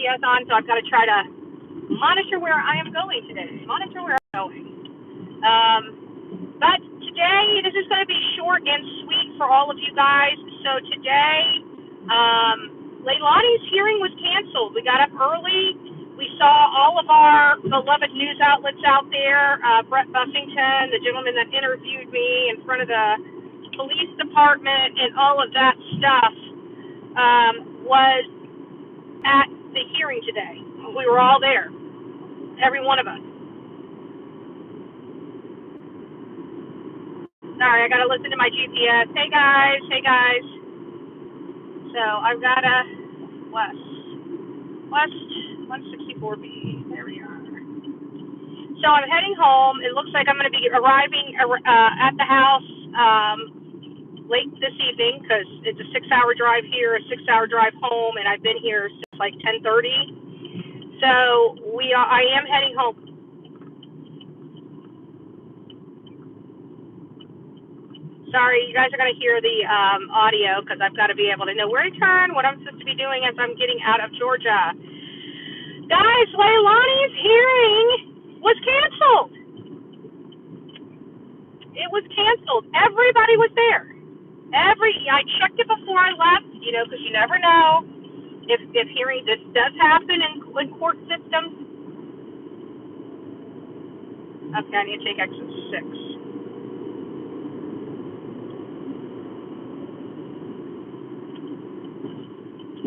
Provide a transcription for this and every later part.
GPS on, so I've got to try to monitor where I am going today. Monitor where I'm going. But today, this is going to be short and sweet for all of you guys. So today, Leilani's hearing was canceled. We got up early. We saw all of our beloved news outlets out there. Brett Buffington, the gentleman that interviewed me in front of the police department and all of that stuff, was at the hearing today. We were all there, every one of us. Sorry, I got to listen to my GPS. Hey, guys. So I've got a West 164B. There we are. So I'm heading home. It looks like I'm going to be arriving at the house late this evening because it's a 6-hour drive here, a 6-hour drive home, and I've been here since like 10:30. So I am heading home. Sorry, you guys are going to hear the audio because I've got to be able to know where to turn, what I'm supposed to be doing as I'm getting out of Georgia. Guys, Leilani's hearing was canceled. It was canceled. Everybody was there. I checked it before I left, because you never know if hearing this does happen in court systems. Okay, I need to take exit 6.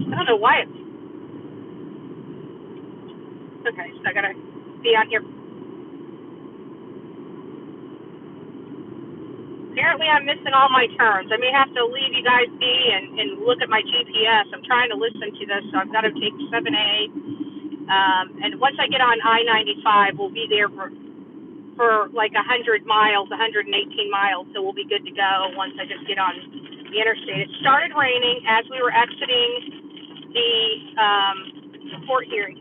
I don't know why it's okay. So I gotta be on here. Apparently, I'm missing all my turns. I may have to leave you guys be and look at my GPS. I'm trying to listen to this, so I've got to take 7A. And once I get on I-95, we'll be there for like 100 miles, 118 miles. So we'll be good to go once I just get on the interstate. It started raining as we were exiting the court hearing.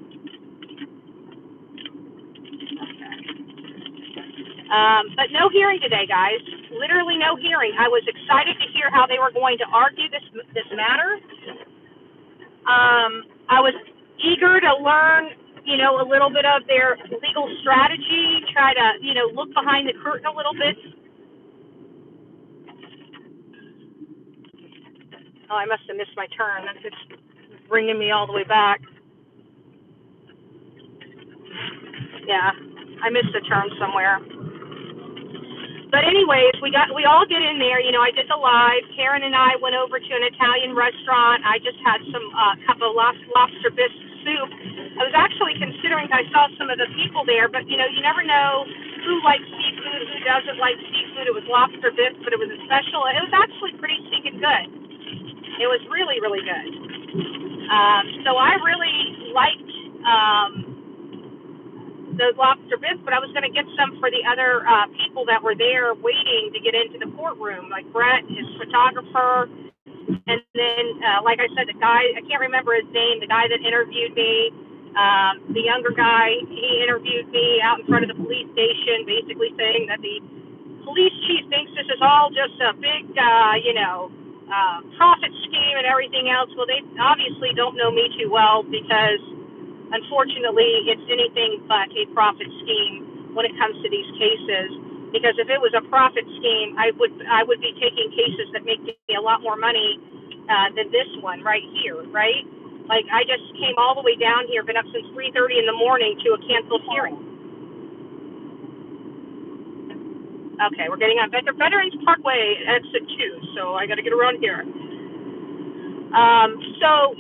Okay. But no hearing today, guys. Literally no hearing. I was excited to hear how they were going to argue this matter. I was eager to learn, a little bit of their legal strategy, try to, look behind the curtain a little bit. Oh, I must have missed my turn. It's bringing me all the way back. Yeah, I missed a turn somewhere. But anyways, we all get in there. I did the live. Karen and I went over to an Italian restaurant. I just had some cup of lobster bisque soup. I was actually considering, I saw some of the people there, but you never know who likes seafood, who doesn't like seafood. It was lobster bisque, but it was a special. It was actually pretty stinking good. It was really, really good. So I really liked those lobster bisques, but I was going to get some for the other people that were there waiting to get into the courtroom, like Brett, his photographer, and then, like I said, the guy, I can't remember his name, the guy that interviewed me, the younger guy, he interviewed me out in front of the police station, basically saying that the police chief thinks this is all just a big, profit scheme and everything else. Well, they obviously don't know me too well because unfortunately, it's anything but a profit scheme when it comes to these cases. Because if it was a profit scheme, I would be taking cases that make me a lot more money than this one right here, right? Like I just came all the way down here, been up since 3:30 in the morning to a canceled hearing. Okay, we're getting on Veterans Parkway, exit 2, so I got to get around here. So,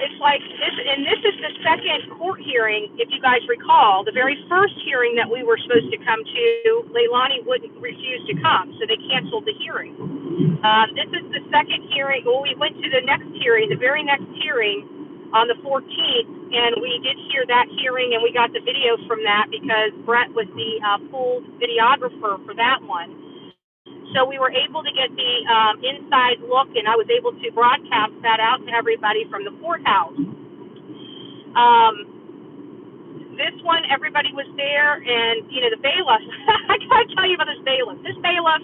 it's like this, and this is the second court hearing, if you guys recall. The very first hearing that we were supposed to come to, Leilani refuse to come, so they canceled the hearing. This is the second hearing. Well, we went to the next hearing, the very next hearing on the 14th, and we did hear that hearing, and we got the video from that because Brett was the full videographer for that one. So we were able to get the inside look, and I was able to broadcast that out to everybody from the courthouse. This one, everybody was there, and, the bailiff, I got to tell you about this bailiff. This bailiff,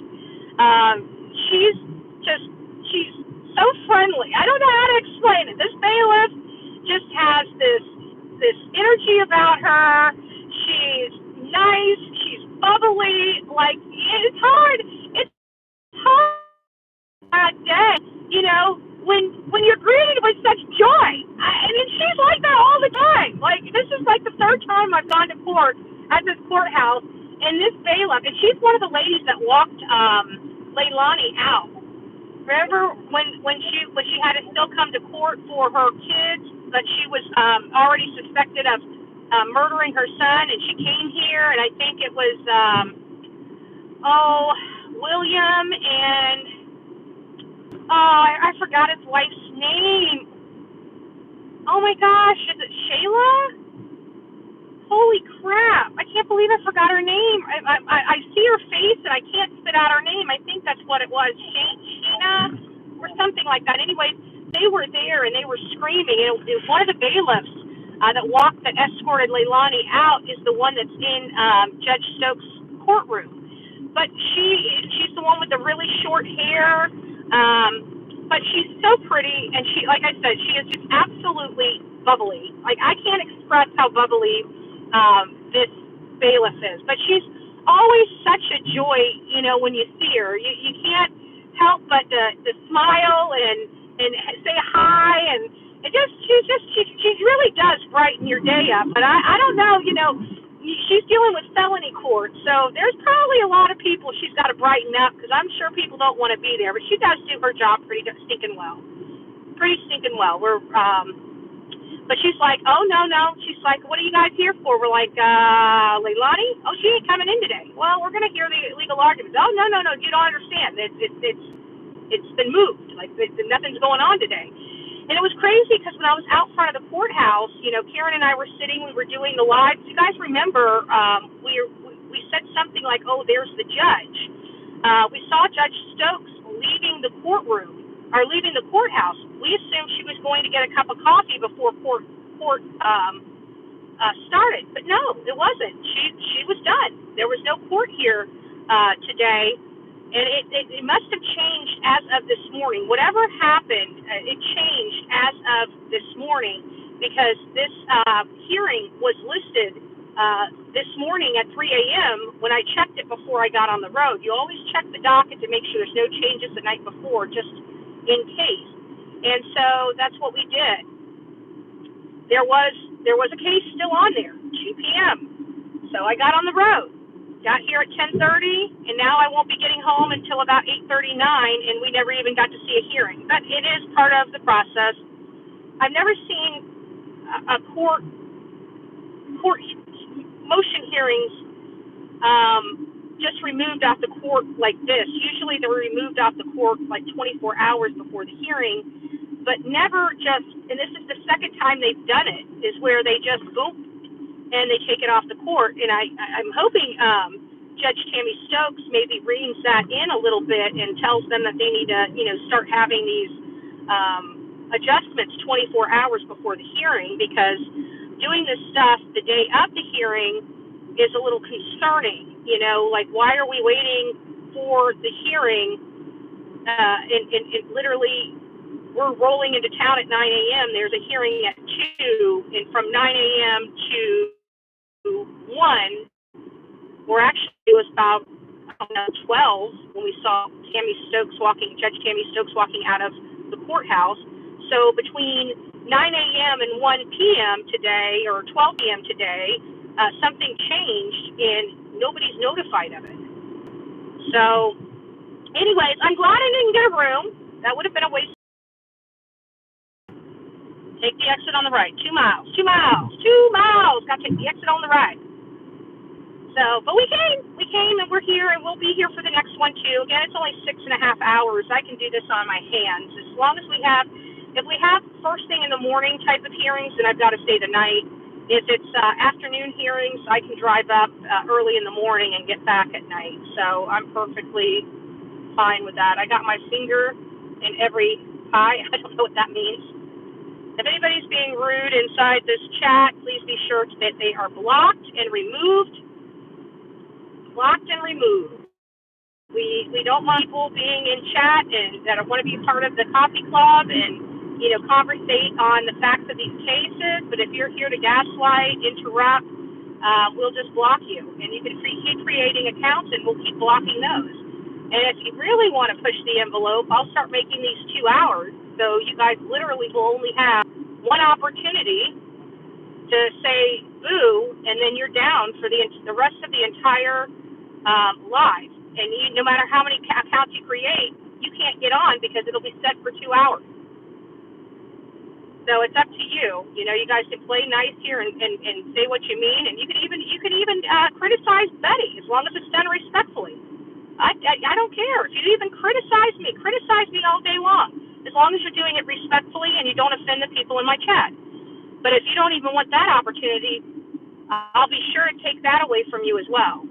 she's so friendly. I don't know how to explain it. This bailiff just has this this energy about her. She's nice. She's bubbly. Like, it's hard. It's hard that day, when you're greeted with such joy. And she's like that all the time. Like, this is like the third time I've gone to court at this courthouse, and this bailiff, and she's one of the ladies that walked Leilani out. Remember when she had to still come to court for her kids, but she was already suspected of murdering her son, and she came here, and I think it was William and I forgot his wife's name. Oh my gosh, is it Shayla? Holy crap! I can't believe I forgot her name. I see her face and I can't spit out her name. I think that's what it was, Sheena or something like that. Anyways, they were there and they were screaming. And one of the bailiffs that escorted Leilani out is the one that's in Judge Stokes' courtroom. But she's the one with the really short hair. But she's so pretty, and she, like I said, she is just absolutely bubbly. Like, I can't express how bubbly this bailiff is. But she's always such a joy, when you see her. You can't help but to smile and say hi, and she really does brighten your day up. But I don't know, she's dealing with felony court, so there's probably a lot of people she's got to brighten up, because I'm sure people don't want to be there. But she does do her job pretty stinking well. But she's like, oh, no. She's like, what are you guys here for? We're like, Leilani? Oh, she ain't coming in today. Well, we're going to hear the legal arguments. Oh, no, you don't understand. It's been moved. Like, nothing's going on today. And it was crazy because when I was out front of the courthouse, Karen and I were sitting, we were doing the live. You guys remember we said something like, oh, there's the judge. We saw Judge Stokes leaving the courthouse. We assumed she was going to get a cup of coffee before court started. But no, it wasn't. She was done. There was no court here today. And it must have changed as of this morning. Whatever happened, it changed as of this morning, because this hearing was listed this morning at 3 a.m. when I checked it before I got on the road. You always check the docket to make sure there's no changes the night before, just in case. And so that's what we did. There was a case still on there, 2 p.m. So I got on the road. Got here at 10:30, and now I won't be getting home until about 8:39, and we never even got to see a hearing. But it is part of the process. I've never seen a court motion hearings just removed off the court like this. Usually they're removed off the court like 24 hours before the hearing, but never just, and this is the second time they've done it, is where they just boom, and they take it off the court. And I'm hoping Judge Tammy Stokes maybe reins that in a little bit and tells them that they need to, start having these adjustments 24 hours before the hearing, because doing this stuff the day of the hearing is a little concerning. Like, why are we waiting for the hearing? And literally, we're rolling into town at 9 a.m. There's a hearing at 2, and from 9 a.m. to 1, or actually it was about 12 when we saw Judge Tammy Stokes walking out of the courthouse. So between 9 a.m. and 1 p.m. today, or 12 p.m. today, something changed and nobody's notified of it. So anyways, I'm glad I didn't get a room. That would have been a waste. Take the exit on the right. 2 miles. Got to take the exit on the right. So, but we came, and we're here, and we'll be here for the next one too. Again, it's only 6.5 hours. I can do this on my hands. As long as if we have first thing in the morning type of hearings, then I've got to stay the night. If it's afternoon hearings, I can drive up early in the morning and get back at night. So I'm perfectly fine with that. I got my finger in every pie. I don't know what that means. If anybody's being rude inside this chat, please be sure that they are blocked and removed. We don't want people being in chat and that want to be part of the coffee club and conversate on the facts of these cases. But if you're here to gaslight, interrupt, we'll just block you. And you can keep creating accounts, and we'll keep blocking those. And if you really want to push the envelope, I'll start making these 2 hours. So you guys literally will only have one opportunity to say boo, and then you're down for the rest of the entire live. And no matter how many accounts you create, you can't get on because it'll be set for 2 hours. So it's up to you. You guys can play nice here and say what you mean, and you can even criticize Betty as long as it's done respectfully. I don't care if you even criticize me all day long, as long as you're doing it respectfully and you don't offend the people in my chat. But if you don't even want that opportunity, I'll be sure to take that away from you as well.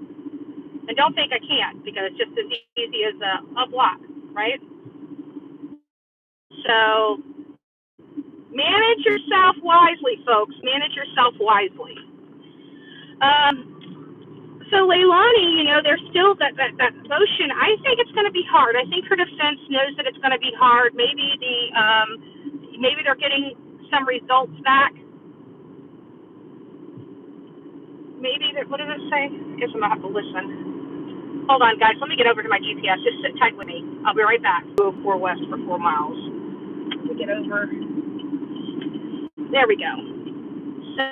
And don't think I can't, because it's just as easy as a block, right? So manage yourself wisely, folks. Manage yourself wisely. So Leilani, there's still that motion. I think it's going to be hard. I think her defense knows that it's going to be hard. Maybe they're getting some results back. What does it say? I guess I'm going to have to listen. Hold on, guys. Let me get over to my GPS. Just sit tight with me. I'll be right back. Go 4 west for 4 miles. Let me get over. There we go. So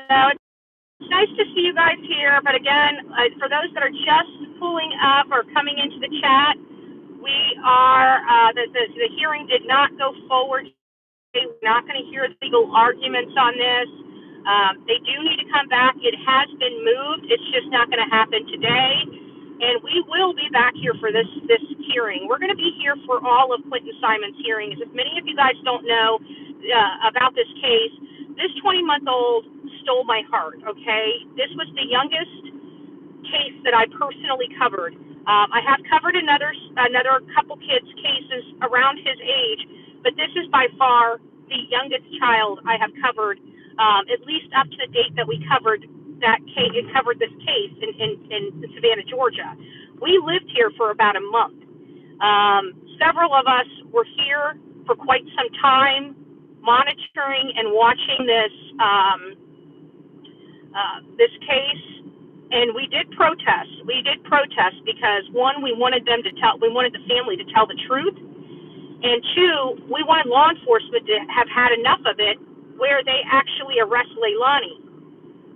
it's nice to see you guys here. But again, for those that are just pulling up or coming into the chat, we are, the hearing did not go forward. We're not going to hear legal arguments on this. They do need to come back. It has been moved. It's just not going to happen today. And we will be back here for this hearing. We're going to be here for all of Clinton Simon's hearings. If many of you guys don't know about this case, this 20-month-old stole my heart, okay? This was the youngest case that I personally covered. I have covered another couple kids' cases around his age, but this is by far the youngest child I have covered, at least up to the date that we covered that case. It covered this case in Savannah, Georgia. We lived here for about a month. Several of us were here for quite some time, monitoring and watching this case, and we did protest. We did protest because, one, we wanted the family to tell the truth, and two, we wanted law enforcement to have had enough of it where they actually arrest Leilani.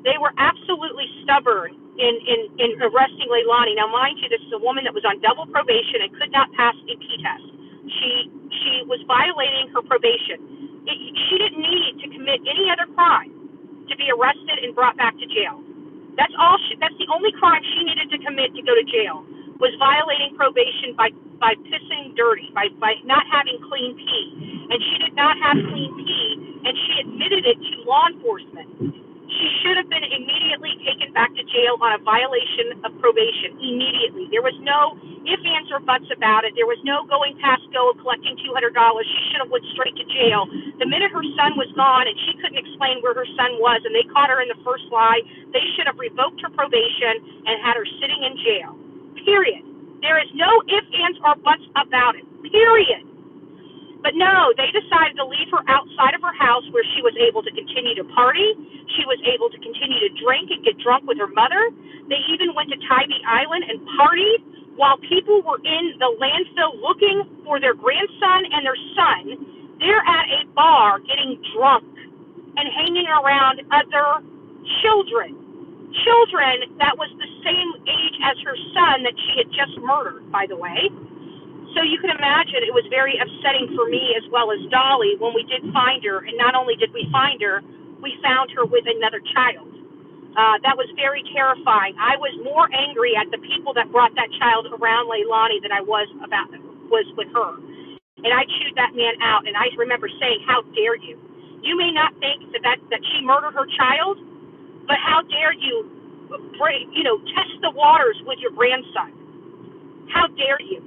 They were absolutely stubborn in arresting Leilani. Now, mind you, this is a woman that was on double probation and could not pass a P test. She was violating her probation. She didn't need to commit any other crime to be arrested and brought back to jail. That's the only crime she needed to commit to go to jail, was violating probation by pissing dirty, by not having clean pee. And she did not have clean pee, and she admitted it to law enforcement. She should have been immediately taken back to jail on a violation of probation, immediately. There was no ifs, ands, or buts about it. There was no going past go, collecting $200. She should have went straight to jail. The minute her son was gone and she couldn't explain where her son was, and they caught her in the first lie, they should have revoked her probation and had her sitting in jail. Period. There is no ifs, ands, or buts about it. Period. But no, they decided to leave her outside of her house where she was able to continue to party. She was able to continue to drink and get drunk with her mother. They even went to Tybee Island and partied while people were in the landfill looking for their grandson and their son. They're at a bar getting drunk and hanging around other children. Children that was the same age as her son that she had just murdered, by the way. So you can imagine it was very upsetting for me as well as Dolly when we did find her. And not only did we find her, we found her with another child. That was very terrifying. I was more angry at the people that brought that child around Leilani than I was with her. And I chewed that man out, and I remember saying, how dare you? You may not think that she murdered her child, but how dare you test the waters with your grandson? How dare you?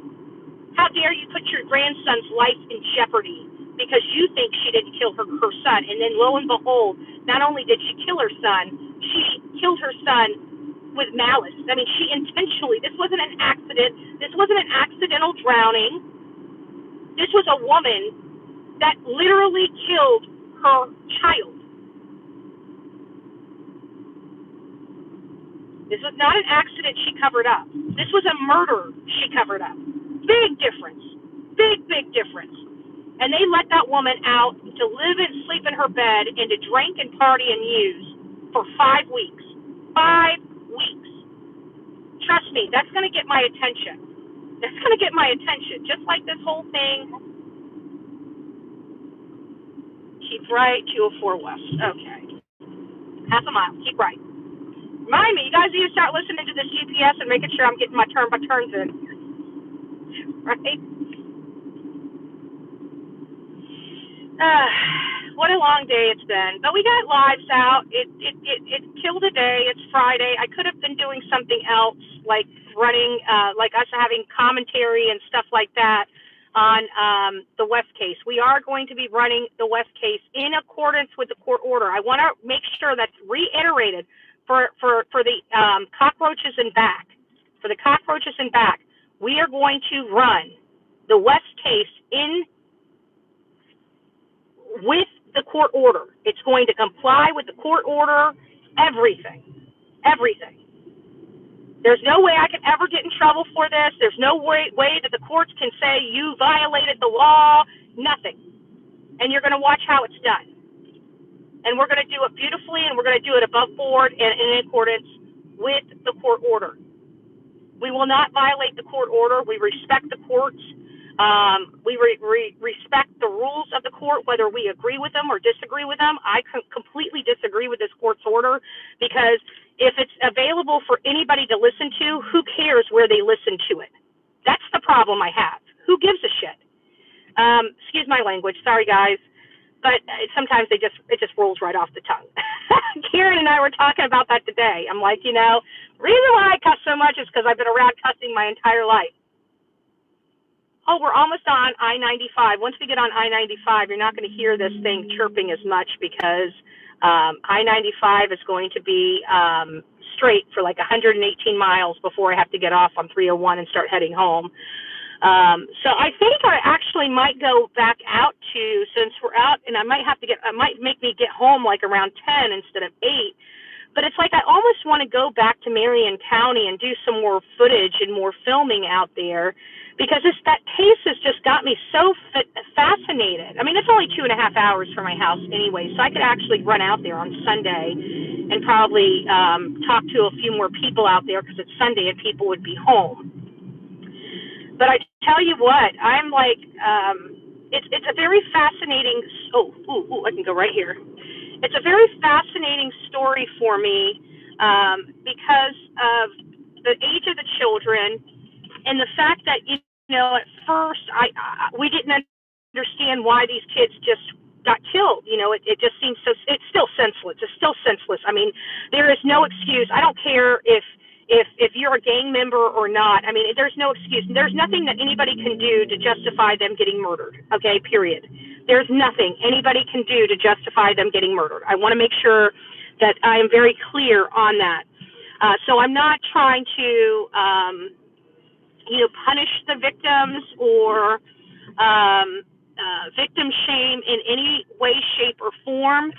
How dare you put your grandson's life in jeopardy because you think she didn't kill her son? And then lo and behold, not only did she kill her son, she killed her son with malice. I mean, she intentionally, this wasn't an accident. This wasn't an accidental drowning. This was a woman that literally killed her child. This was not an accident she covered up. This was a murder she covered up. Big difference. Big difference. And they let that woman out to live and sleep in her bed and to drink and party and use for 5 weeks. 5 weeks. Trust me, that's going to get my attention. That's going to get my attention. Just like this whole thing. Keep right, 204 West. Okay. Half a mile. Keep right. Remind me, you guys need to start listening to this GPS and making sure I'm getting my turns in. Right? What a long day it's been. But we got lives out. It killed a day. It's Friday. I could have been doing something else, like running, like us having commentary and stuff like that on the West case. We are going to be running the West case in accordance with the court order. I want to make sure that's reiterated for the cockroaches in back. For the cockroaches in back, we are going to run the West case in with the court order. It's going to comply with the court order, everything. There's no way I can ever get in trouble for this. There's no way that the courts can say you violated the law, nothing. And you're going to watch how it's done. And we're going to do it beautifully, and we're going to do it above board and in accordance with the court order. We will not violate the court order. We respect the courts. We respect the rules of the court, whether we agree with them or disagree with them. I completely disagree with this court's order, because if it's available for anybody to listen to, who cares where they listen to it? That's the problem I have. Who gives a shit? Excuse my language. Sorry, guys. But sometimes it just rolls right off the tongue. Karen and I were talking about that today. I'm like, the reason why I cuss so much is because I've been around cussing my entire life. Oh, we're almost on I-95. Once we get on I-95, you're not going to hear this thing chirping as much, because I-95 is going to be straight for like 118 miles before I have to get off on 301 and start heading home. So I think I actually might go back out since we're out, and I might make me get home like around 10 instead of 8. But it's like I almost want to go back to Marion County and do some more footage and more filming out there, because that case has just got me so fascinated. I mean, it's only 2.5 hours from my house anyway, so I could actually run out there on Sunday and probably talk to a few more people out there, because it's Sunday and people would be home. But I tell you what, I'm like, it's a very fascinating. I can go right here. It's a very fascinating story for me, because of the age of the children, and the fact that at first we didn't understand why these kids just got killed. It just seems so. It's still senseless. It's still senseless. I mean, there is no excuse. I don't care if you're a gang member or not. I mean, there's no excuse. There's nothing that anybody can do to justify them getting murdered. Okay, period. There's nothing anybody can do to justify them getting murdered. I want to make sure that I am very clear on that. So I'm not trying to, punish the victims or victim shame in any way, shape, or form.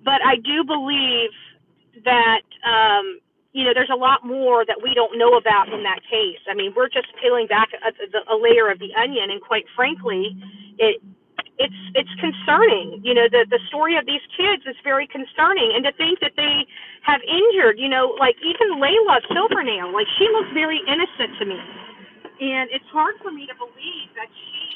But I do believe that, there's a lot more that we don't know about in that case. I mean, we're just peeling back a layer of the onion, and quite frankly, it's concerning. The story of these kids is very concerning, and to think that they have injured, like even Layla Silvernail, like she looks very innocent to me, and it's hard for me to believe that she.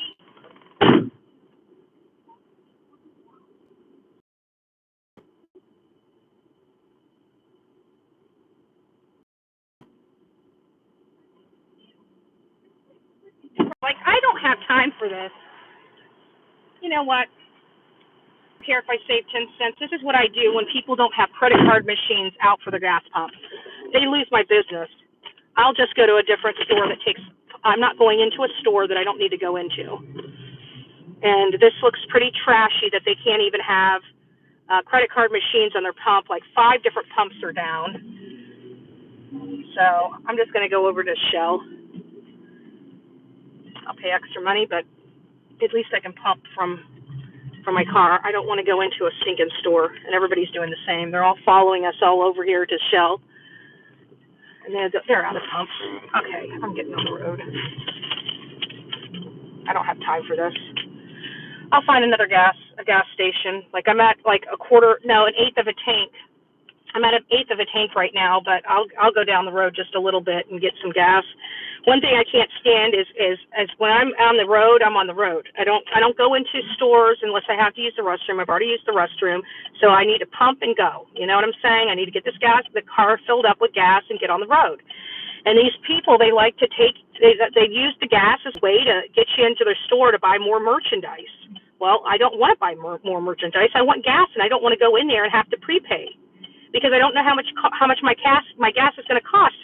Like, I don't have time for this. You know what? I don't care if I save 10 cents. This is what I do when people don't have credit card machines out for the gas pump. They lose my business. I'll just go to a different store I'm not going into a store that I don't need to go into. And this looks pretty trashy that they can't even have credit card machines on their pump. Like 5 different pumps are down. So I'm just going to go over to Shell. I'll pay extra money, but at least I can pump from my car. I don't want to go into a stinking store, and everybody's doing the same. They're all following us all over here to Shell, and they're out of pumps. Okay, I'm getting on the road. I don't have time for this. I'll find a gas station. Like I'm at like an eighth of a tank. I'm at an eighth of a tank right now, but I'll go down the road just a little bit and get some gas. One thing I can't stand is when I'm on the road, I'm on the road. I don't go into stores unless I have to use the restroom. I've already used the restroom, so I need to pump and go. You know what I'm saying? I need to get the car filled up with gas and get on the road. And these people, they like to they use the gas as a way to get you into their store to buy more merchandise. Well, I don't want to buy more merchandise. I want gas, and I don't want to go in there and have to prepay because I don't know how much my gas is going to cost.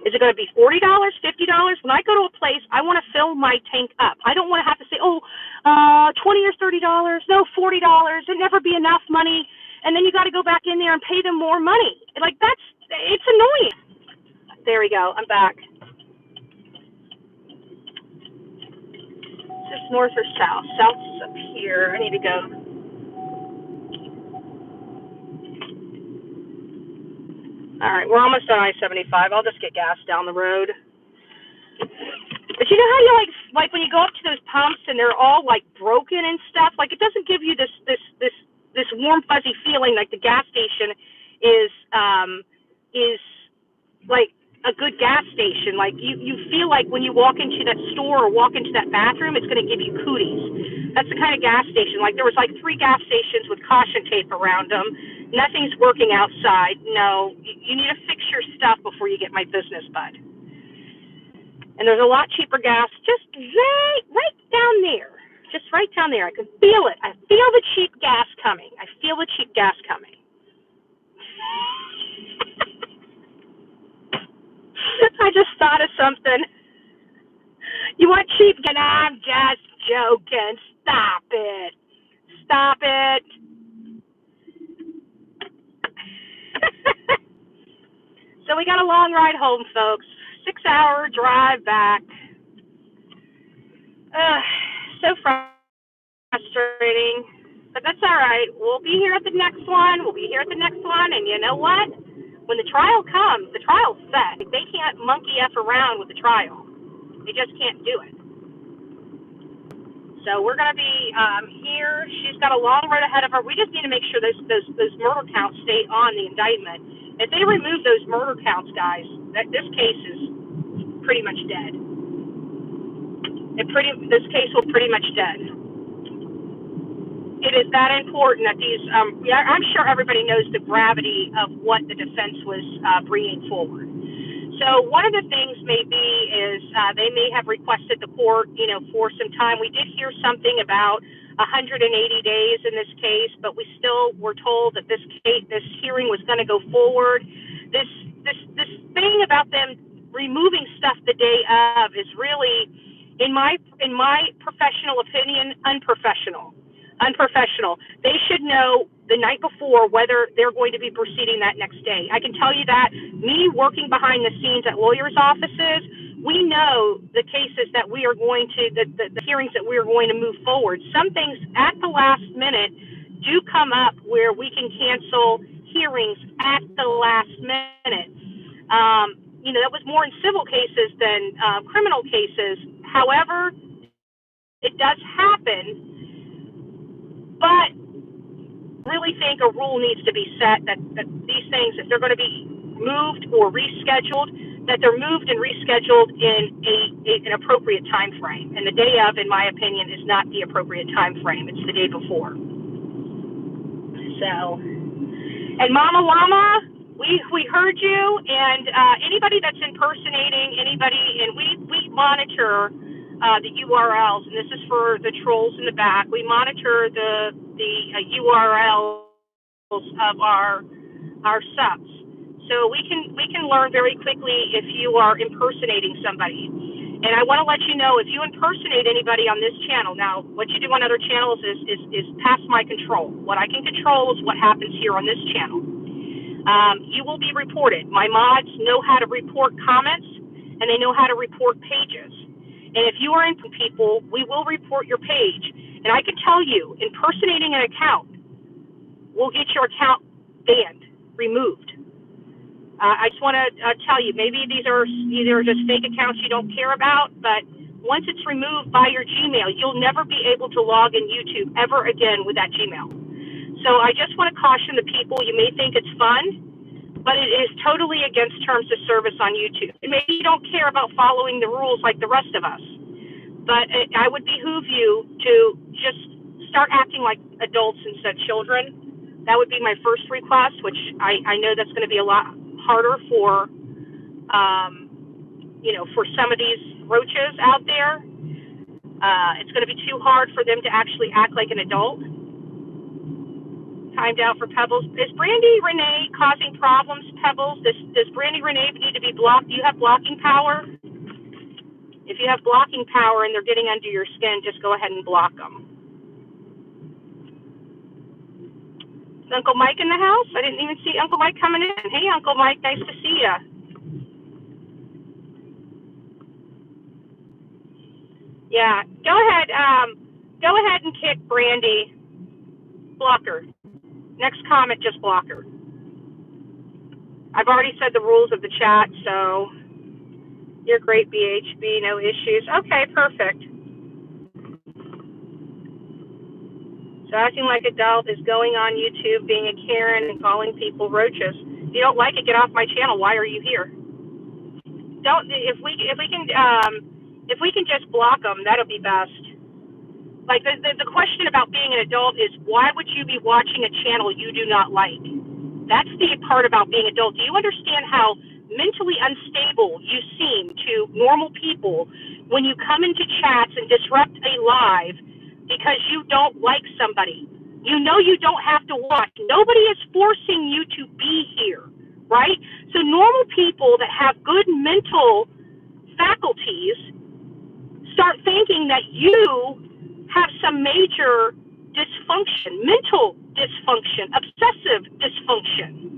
Is it going to be $40, $50? When I go to a place, I want to fill my tank up. I don't want to have to say, $20 or $30, no, $40. It'd never be enough money, and then you got to go back in there and pay them more money. Like it's annoying. There we go. I'm back. Is this north or south? South's up here. I need to go. All right, we're almost on I-75. I'll just get gas down the road. But you know how you like when you go up to those pumps and they're all like broken and stuff? Like it doesn't give you this warm fuzzy feeling like the gas station is like a good gas station. Like you feel like when you walk into that store or walk into that bathroom, it's going to give you cooties. That's the kind of gas station. Like there was like 3 gas stations with caution tape around them. Nothing's working outside. No, you need to fix your stuff before you get my business, bud. And there's a lot cheaper gas just right down there. Just right down there. I can feel it. I feel the cheap gas coming. I just thought of something. You want cheap gas? I'm just joking. Stop it. So we got a long ride home, folks. 6-hour drive back. So frustrating. But that's all right. We'll be here at the next one. And you know what? When the trial comes, the trial's set. They can't monkey F around with the trial. They just can't do it. So we're going to be here. She's got a long road ahead of her. We just need to make sure those murder counts stay on the indictment. If they remove those murder counts, guys, this case is pretty much dead. This case will pretty much dead. It is that important that these. I'm sure everybody knows the gravity of what the defense was bringing forward. So one of the things may be is they may have requested the court, for some time. We did hear something about 180 days in this case, but we still were told that this hearing was going to go forward. This thing about them removing stuff the day of is really, in my professional opinion, unprofessional. They should know the night before whether they're going to be proceeding that next day. I can tell you that, me working behind the scenes at lawyers' offices, we know the cases that we are going to, the hearings that we are going to move forward. Some things at the last minute do come up where we can cancel hearings at the last minute. That was more in civil cases than criminal cases. However, it does happen. But I really think a rule needs to be set that these things, if they're going to be moved or rescheduled, that they're moved and rescheduled in an appropriate time frame. And the day of, in my opinion, is not the appropriate time frame. It's the day before. So, and Mama Llama, we heard you, and anybody that's impersonating anybody, and we monitor the URLs, and this is for the trolls in the back. We monitor the URLs of our subs, so we can learn very quickly if you are impersonating somebody. And I want to let you know, if you impersonate anybody on this channel, now what you do on other channels is past my control. What I can control is what happens here on this channel. You will be reported. My mods know how to report comments, and they know how to report pages. And if you are in people, we will report your page. And I can tell you, impersonating an account will get your account banned, removed. I just want to tell you, maybe these are just fake accounts you don't care about, but once it's removed by your Gmail, you'll never be able to log in YouTube ever again with that Gmail. So I just want to caution the people, you may think it's fun, but it is totally against terms of service on YouTube. And maybe you don't care about following the rules like the rest of us, but I would behoove you to just start acting like adults instead of children. That would be my first request, which I know that's going to be a lot harder for, for some of these roaches out there. It's going to be too hard for them to actually act like an adult. Timed out for Pebbles. Is Brandy Renee causing problems, Pebbles? Does Brandy Renee need to be blocked? Do you have blocking power? If you have blocking power and they're getting under your skin, just go ahead and block them. Is Uncle Mike in the house? I didn't even see Uncle Mike coming in. Hey, Uncle Mike, nice to see you. Yeah, go ahead and kick Brandy. Block her. Next comment, just block her. I've already said the rules of the chat, so you're great, BHB, no issues. Okay, perfect. So acting like adult is going on YouTube, being a Karen, and calling people roaches. If you don't like it, get off my channel. Why are you here? If we can just block them, that'll be best. Like the question about being an adult is, why would you be watching a channel you do not like? That's the part about being adult. Do you understand how mentally unstable you seem to normal people when you come into chats and disrupt a live because you don't like somebody? You know you don't have to watch. Nobody is forcing you to be here, right? So normal people that have good mental faculties start thinking that you have some major dysfunction, mental dysfunction, obsessive dysfunction.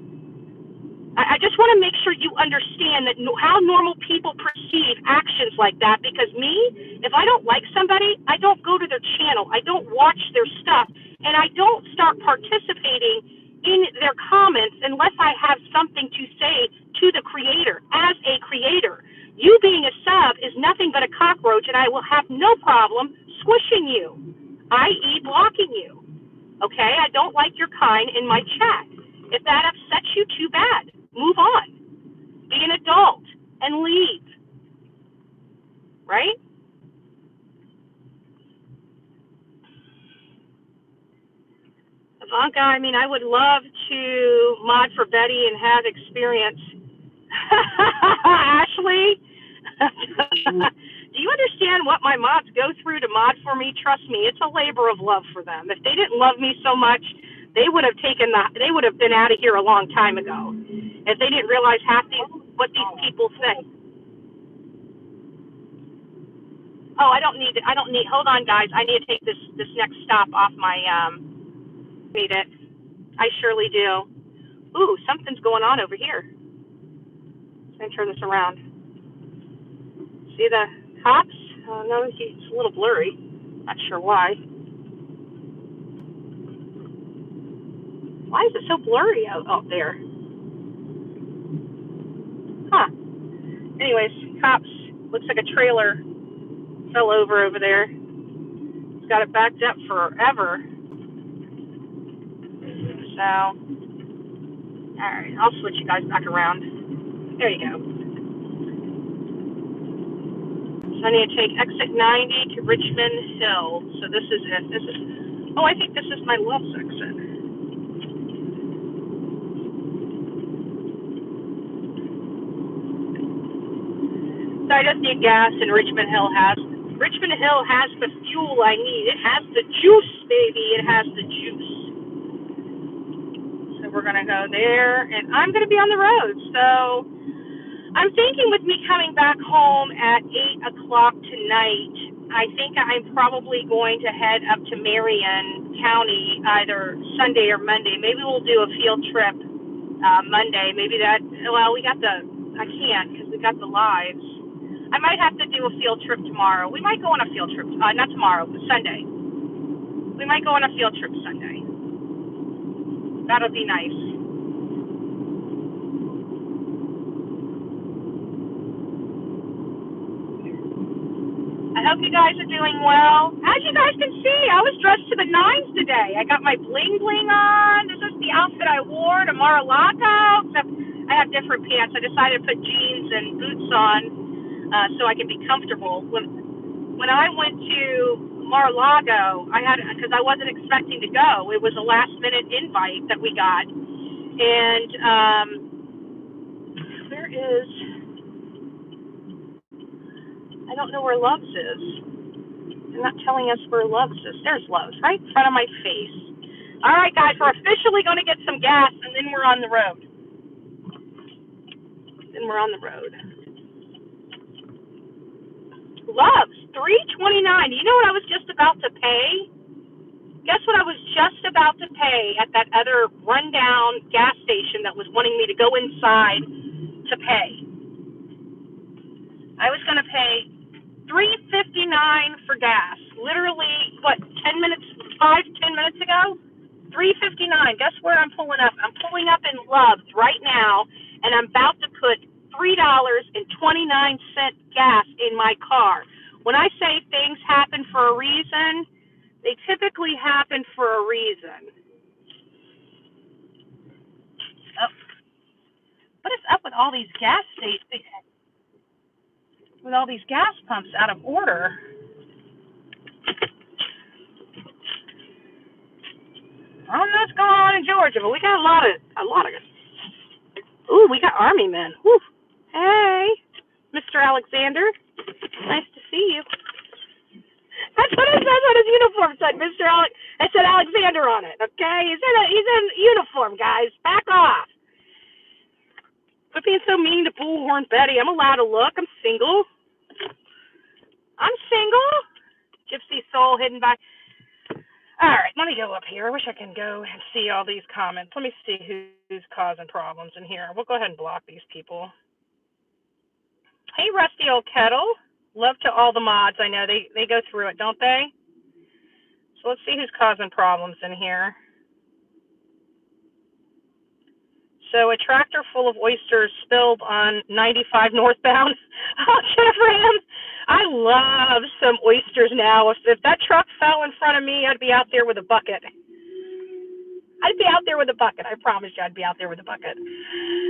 I just want to make sure you understand that how normal people perceive actions like that, because me, if I don't like somebody, I don't go to their channel, I don't watch their stuff, and I don't start participating in their comments unless I have something to say to the creator. As a creator, you being a sub is nothing but a cockroach, and I will have no problem squishing you, i.e. blocking you. Okay? I don't like your kind in my chat. If that upsets you, too bad. Move on. Be an adult and leave. Right? Ivanka, I mean, I would love to mod for Betty and have experience. Ashley? Do you understand what my mods go through to mod for me? Trust me, it's a labor of love for them. If they didn't love me so much, they would have been out of here a long time ago. If they didn't realize what these people say. Oh, hold on, guys. I need to take this next stop off my, need it. I surely do. Ooh, something's going on over here. Let me turn this around. See the cops? No, it's a little blurry. Not sure why. Why is it so blurry out there? Huh. Anyways, cops. Looks like a trailer fell over there. It's got it backed up forever. So, alright, I'll switch you guys back around. There you go. So I need to take exit 90 to Richmond Hill. So this is it. I think this is my Love's exit. So I just need gas, and Richmond Hill has the fuel I need. It has the juice, baby. It has the juice. So we're going to go there, and I'm going to be on the road. So I'm thinking with me coming back home at 8 o'clock tonight, I think I'm probably going to head up to Marion County either Sunday or Monday. Maybe we'll do a field trip Monday. Maybe I can't because we got the lives. I might have to do a field trip tomorrow. We might go on a field trip. Not tomorrow, but Sunday. We might go on a field trip Sunday. That'll be nice. I hope you guys are doing well. As you guys can see, I was dressed to the nines today. I got my bling bling on. This is the outfit I wore to Mar-a-Lago, except I have different pants. I decided to put jeans and boots on so I can be comfortable. When I went to Mar-a-Lago, because I wasn't expecting to go. It was a last-minute invite that we got. And where is, I don't know where Love's is. They're not telling us where Love's is. There's Love's, right in front of my face. All right, guys, we're officially going to get some gas, and then we're on the road. Love's, $3.29. You know what I was just about to pay? Guess what I was just about to pay at that other rundown gas station that was wanting me to go inside to pay? I was going to pay $3.59 for gas. Literally, what, 10 minutes, 5-10 minutes ago? $3.59. Guess where I'm pulling up? I'm pulling up in Love's right now, and I'm about to put $3.29 gas in my car. When I say things happen for a reason, they typically happen for a reason. Oh, what is up with all these gas stations, with all these gas pumps out of order? I don't know what's going on in Georgia, but we got a lot of. Ooh, we got Army men. Whew. Hey, Mr. Alexander, nice to see you. That's what his uniform said, Mr. Alex. It said Alexander on it. Okay, he's in uniform, guys. Back off. Quit being so mean to Bullhornbetty. I'm allowed to look. I'm single. Gypsy soul hidden by. All right, let me go up here. I wish I can go and see all these comments. Let me see who's causing problems in here. We'll go ahead and block these people. Hey, Rusty Old Kettle. Love to all the mods. I know they go through it, don't they? So let's see who's causing problems in here. So a tractor full of oysters spilled on 95 northbound. Oh, Jennifer Ann, I love some oysters now. If that truck fell in front of me, I'd be out there with a bucket. I promise you I'd be out there with a bucket.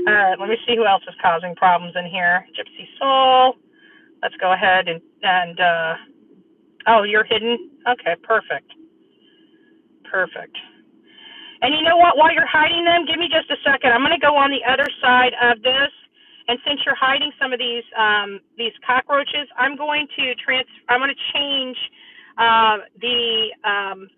All right, let me see who else is causing problems in here. Gypsy Soul. Let's go ahead and oh, you're hidden? Okay, perfect. And you know what? While you're hiding them, give me just a second. I'm going to go on the other side of this, and since you're hiding some of these cockroaches, I'm going to change the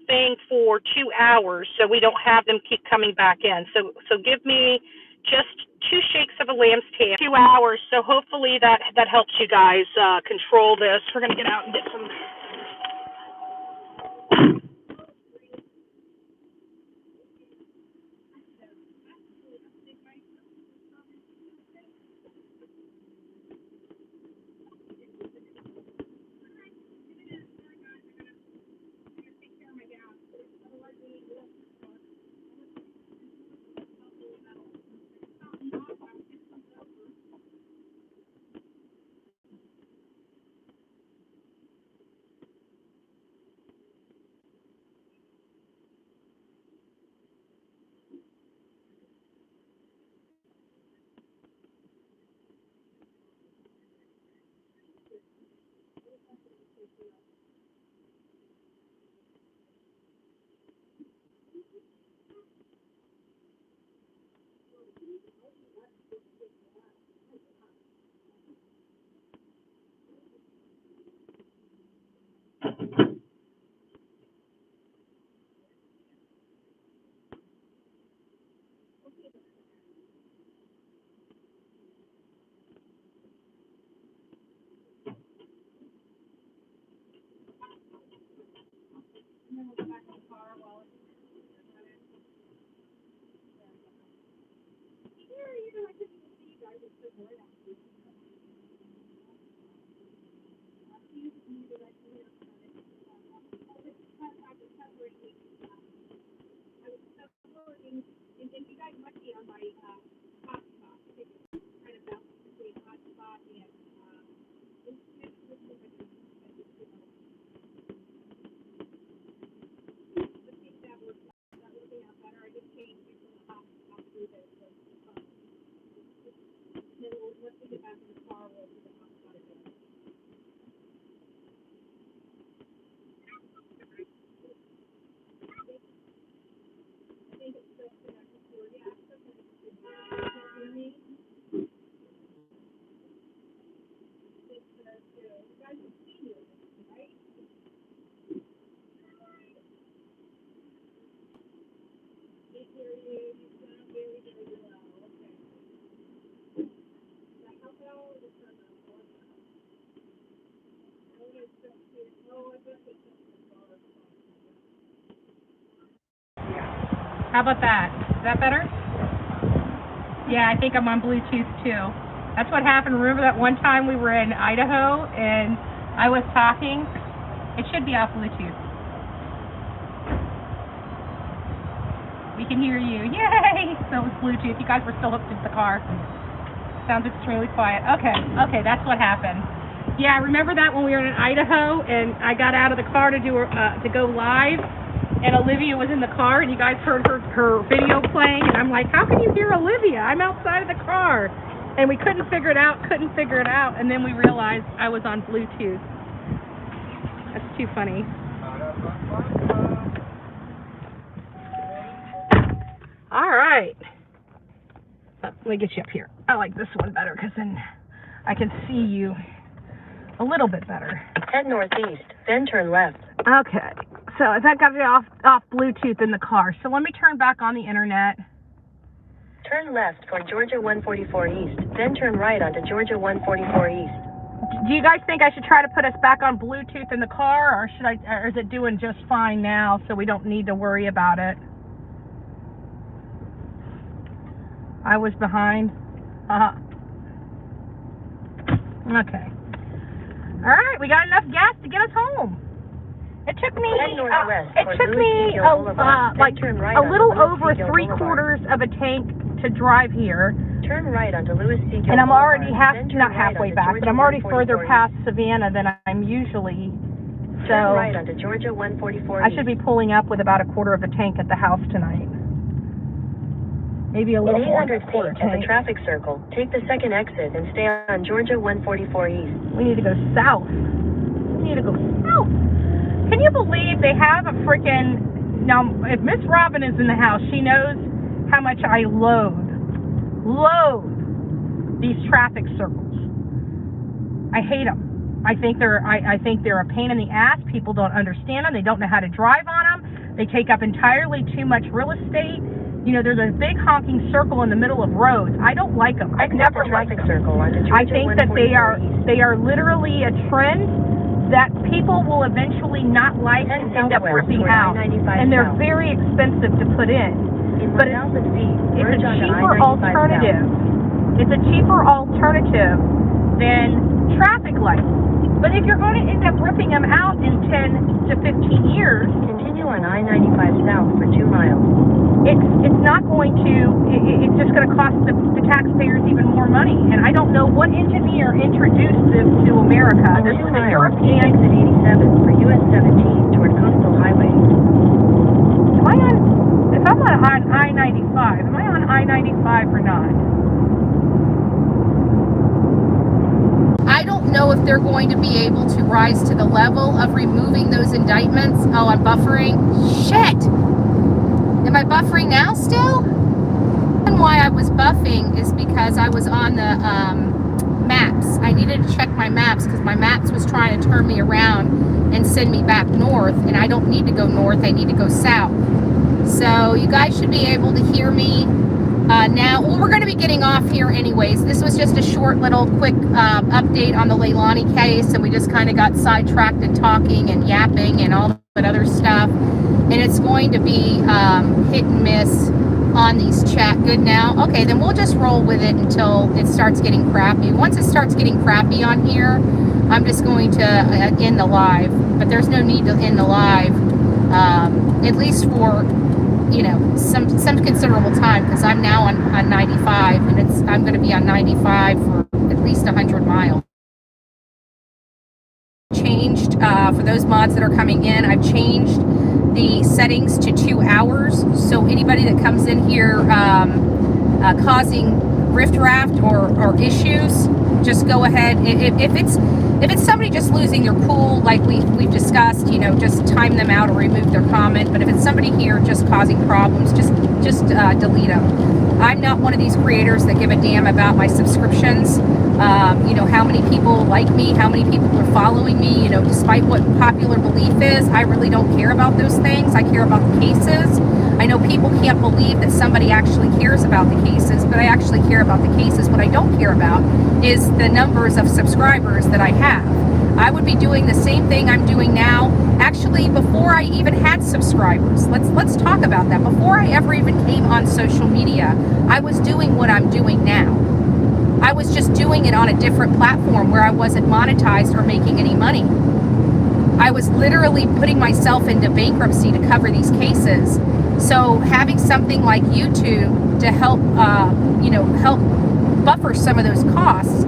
thing for 2 hours so we don't have them keep coming back in. So give me just 2 shakes of a lamb's tail. 2 hours. So hopefully that helps you guys control this. We're going to get out and get some. How about that? Is that better? Yeah, I think I'm on Bluetooth too. That's what happened. Remember that one time we were in Idaho and I was talking? It should be off Bluetooth. We can hear you. Yay! So it was Bluetooth. You guys were still hooked into the car. Sounds extremely quiet. Okay, that's what happened. Yeah, I remember that when we were in Idaho and I got out of the car to go live, and Olivia was in the car and you guys heard her video playing, and I'm like, how can you hear Olivia? I'm outside of the car. And we couldn't figure it out, and then we realized I was on Bluetooth. That's too funny. All right. Let me get you up here. I like this one better because then I can see you a little bit better. Head northeast, then turn left. Okay. So that got me off Bluetooth in the car. So let me turn back on the internet. Turn left for Georgia 144 East, then turn right onto Georgia 144 East. Do you guys think I should try to put us back on Bluetooth in the car, or is it doing just fine now so we don't need to worry about it? I was behind. Okay. All right, we got enough gas to get us home. It took me a little over 3/4 of a tank to drive here. Turn right onto Lewis C. And I'm already not halfway back, but I'm already further past Savannah than I'm usually. So turn right onto Georgia 144 I should be pulling up with about 1/4 of a tank at the house tonight. Maybe a little more. 800 feet at the traffic circle, take the second exit and stay on Georgia 144 East. We need to go south. Can you believe they have a freaking... Now, if Miss Robin is in the house, she knows how much I loathe these traffic circles. I hate them. I think they're a pain in the ass. People don't understand them. They don't know how to drive on them. They take up entirely too much real estate. You know, there's a big honking circle in the middle of roads. I don't like them. I've never liked them. I think that they are literally a trend that people will eventually not like and end up ripping out. And they're very expensive to put in. But it's a cheaper alternative. It's a cheaper alternative than traffic lights. But if you're going to end up ripping them out in 10 to 15 years, continue on I-95 south for 2 miles. It's not going to. It's just going to cost the taxpayers even more money. And I don't know what engineer introduced this to America. This is a European. Exit 87 for US 17 toward Coastal Highway. If I'm on I-95, am I on I-95 or not? I don't know if they're going to be able to rise to the level of removing those indictments. Oh, I'm buffering. Shit! Am I buffering now still? And why I was buffing is because I was on the maps. I needed to check my maps because my maps was trying to turn me around and send me back north, and I don't need to go north, I need to go south. So you guys should be able to hear me now. Well, we're going to be getting off here anyways. This was just a short little quick update on the Leilani case, and we just kind of got sidetracked and talking and yapping and all that other stuff. And it's going to be hit and miss on these chat. Good now? Okay, then we'll just roll with it until it starts getting crappy. Once it starts getting crappy on here, I'm just going to end the live. But there's no need to end the live, at least for, you know, some considerable time, because I'm now on 95, and I'm going to be on 95 for at least 100 miles. Changed for those mods that are coming in, I've changed the settings to 2 hours, so anybody that comes in here causing riffraff or issues, just go ahead. If it's somebody just losing their cool, like we've discussed, you know, just time them out or remove their comment. But if it's somebody here just causing problems, just delete them. I'm not one of these creators that give a damn about my subscriptions. You know, how many people like me, how many people are following me, you know, despite what popular belief is, I really don't care about those things. I care about the cases. I know people can't believe that somebody actually cares about the cases, but I actually care about the cases. What I don't care about is the numbers of subscribers that I have. I would be doing the same thing I'm doing now, actually before I even had subscribers. Let's talk about that. Before I ever even came on social media, I was doing what I'm doing now. I was just doing it on a different platform where I wasn't monetized or making any money. I was literally putting myself into bankruptcy to cover these cases. So having something like YouTube to help, you know, help buffer some of those costs,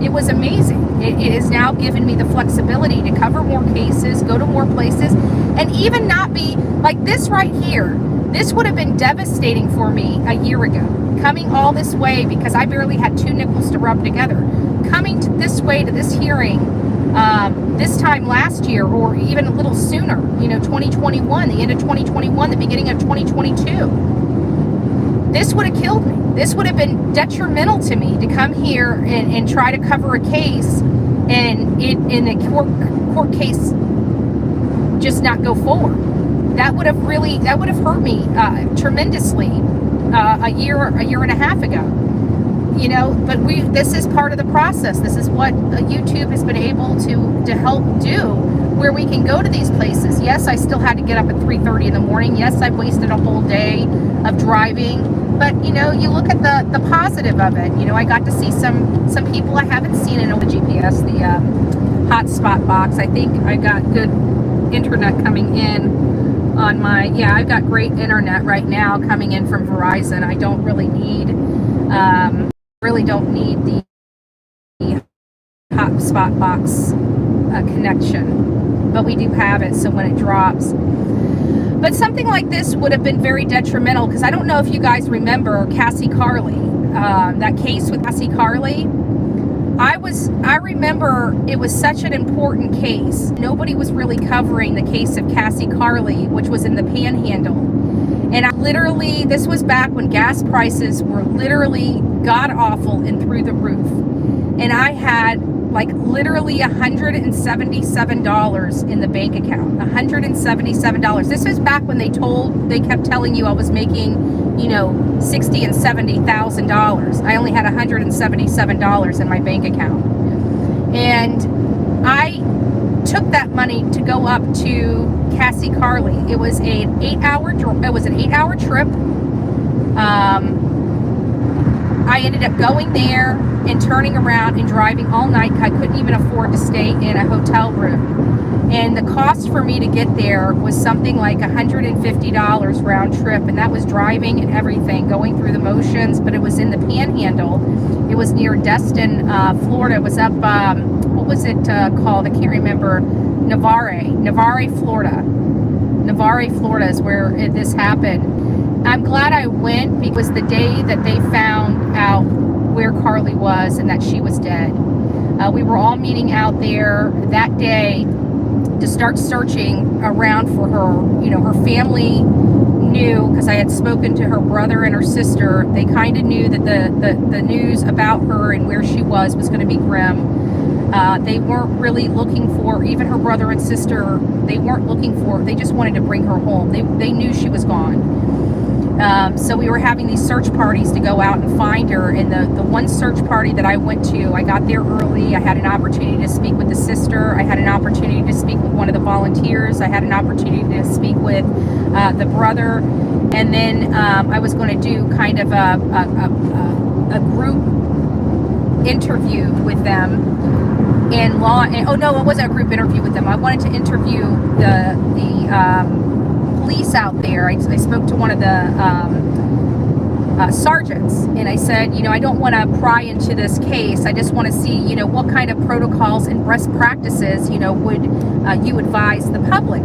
it was amazing. It has now given me the flexibility to cover more cases, go to more places, and even not be like this right here. This would have been devastating for me a year ago. Coming all this way, because I barely had 2 nickels to rub together. Coming this way to this hearing, this time last year, or even a little sooner, you know, 2021, the end of 2021, the beginning of 2022. This would have killed me. This would have been detrimental to me to come here and try to cover a case and in a court case just not go forward. That would have hurt me tremendously a year and a half ago. You know, but this is part of the process. This is what YouTube has been able to help do, where we can go to these places. Yes, I still had to get up at 3:30 in the morning. Yes, I've wasted a whole day of driving. But, you know, you look at the positive of it. You know, I got to see some people I haven't seen in the GPS, the hotspot box. I think I got good internet coming in on my, yeah, I've got great internet right now coming in from Verizon. I don't really need, the hotspot box connection, but we do have it, so when it drops. But something like this would have been very detrimental, because I don't know if you guys remember Cassie Carley, that case with Cassie Carley. I remember it was such an important case. Nobody was really covering the case of Cassie Carley, which was in the Panhandle. And this was back when gas prices were literally god-awful and through the roof. And I had like literally $177 in the bank account. $177. This was back when they kept telling you I was making, you know, $60,000 and $70,000. I only had $177 in my bank account. And I took that money to go up to Cassie Carley. It was an 8-hour trip. I ended up going there and turning around and driving all night. I couldn't even afford to stay in a hotel room. And the cost for me to get there was something like $150 round trip. And that was driving and everything, going through the motions. But it was in the Panhandle. It was near Destin, Florida. It was up, what was it called? I can't remember. Navarre, Florida. Navarre, Florida is where this happened. I'm glad I went, because the day that they found out where Carly was and that she was dead, we were all meeting out there that day to start searching around for her. You know, her family knew, because I had spoken to her brother and her sister. They kind of knew that the news about her and where she was going to be grim. They weren't really looking for, even her brother and sister, they just wanted to bring her home. They knew she was gone. So we were having these search parties to go out and find her. And the one search party that I went to, I got there early. I had an opportunity to speak with the sister. I had an opportunity to speak with one of the volunteers. I had an opportunity to speak with the brother. And then I was going to do kind of a group interview with them. Oh no, it wasn't a group interview with them. I wanted to interview the police out there. I spoke to one of the sergeants. And I said, I don't want to pry into this case. I just want to see, what kind of protocols and best practices, would you advise the public,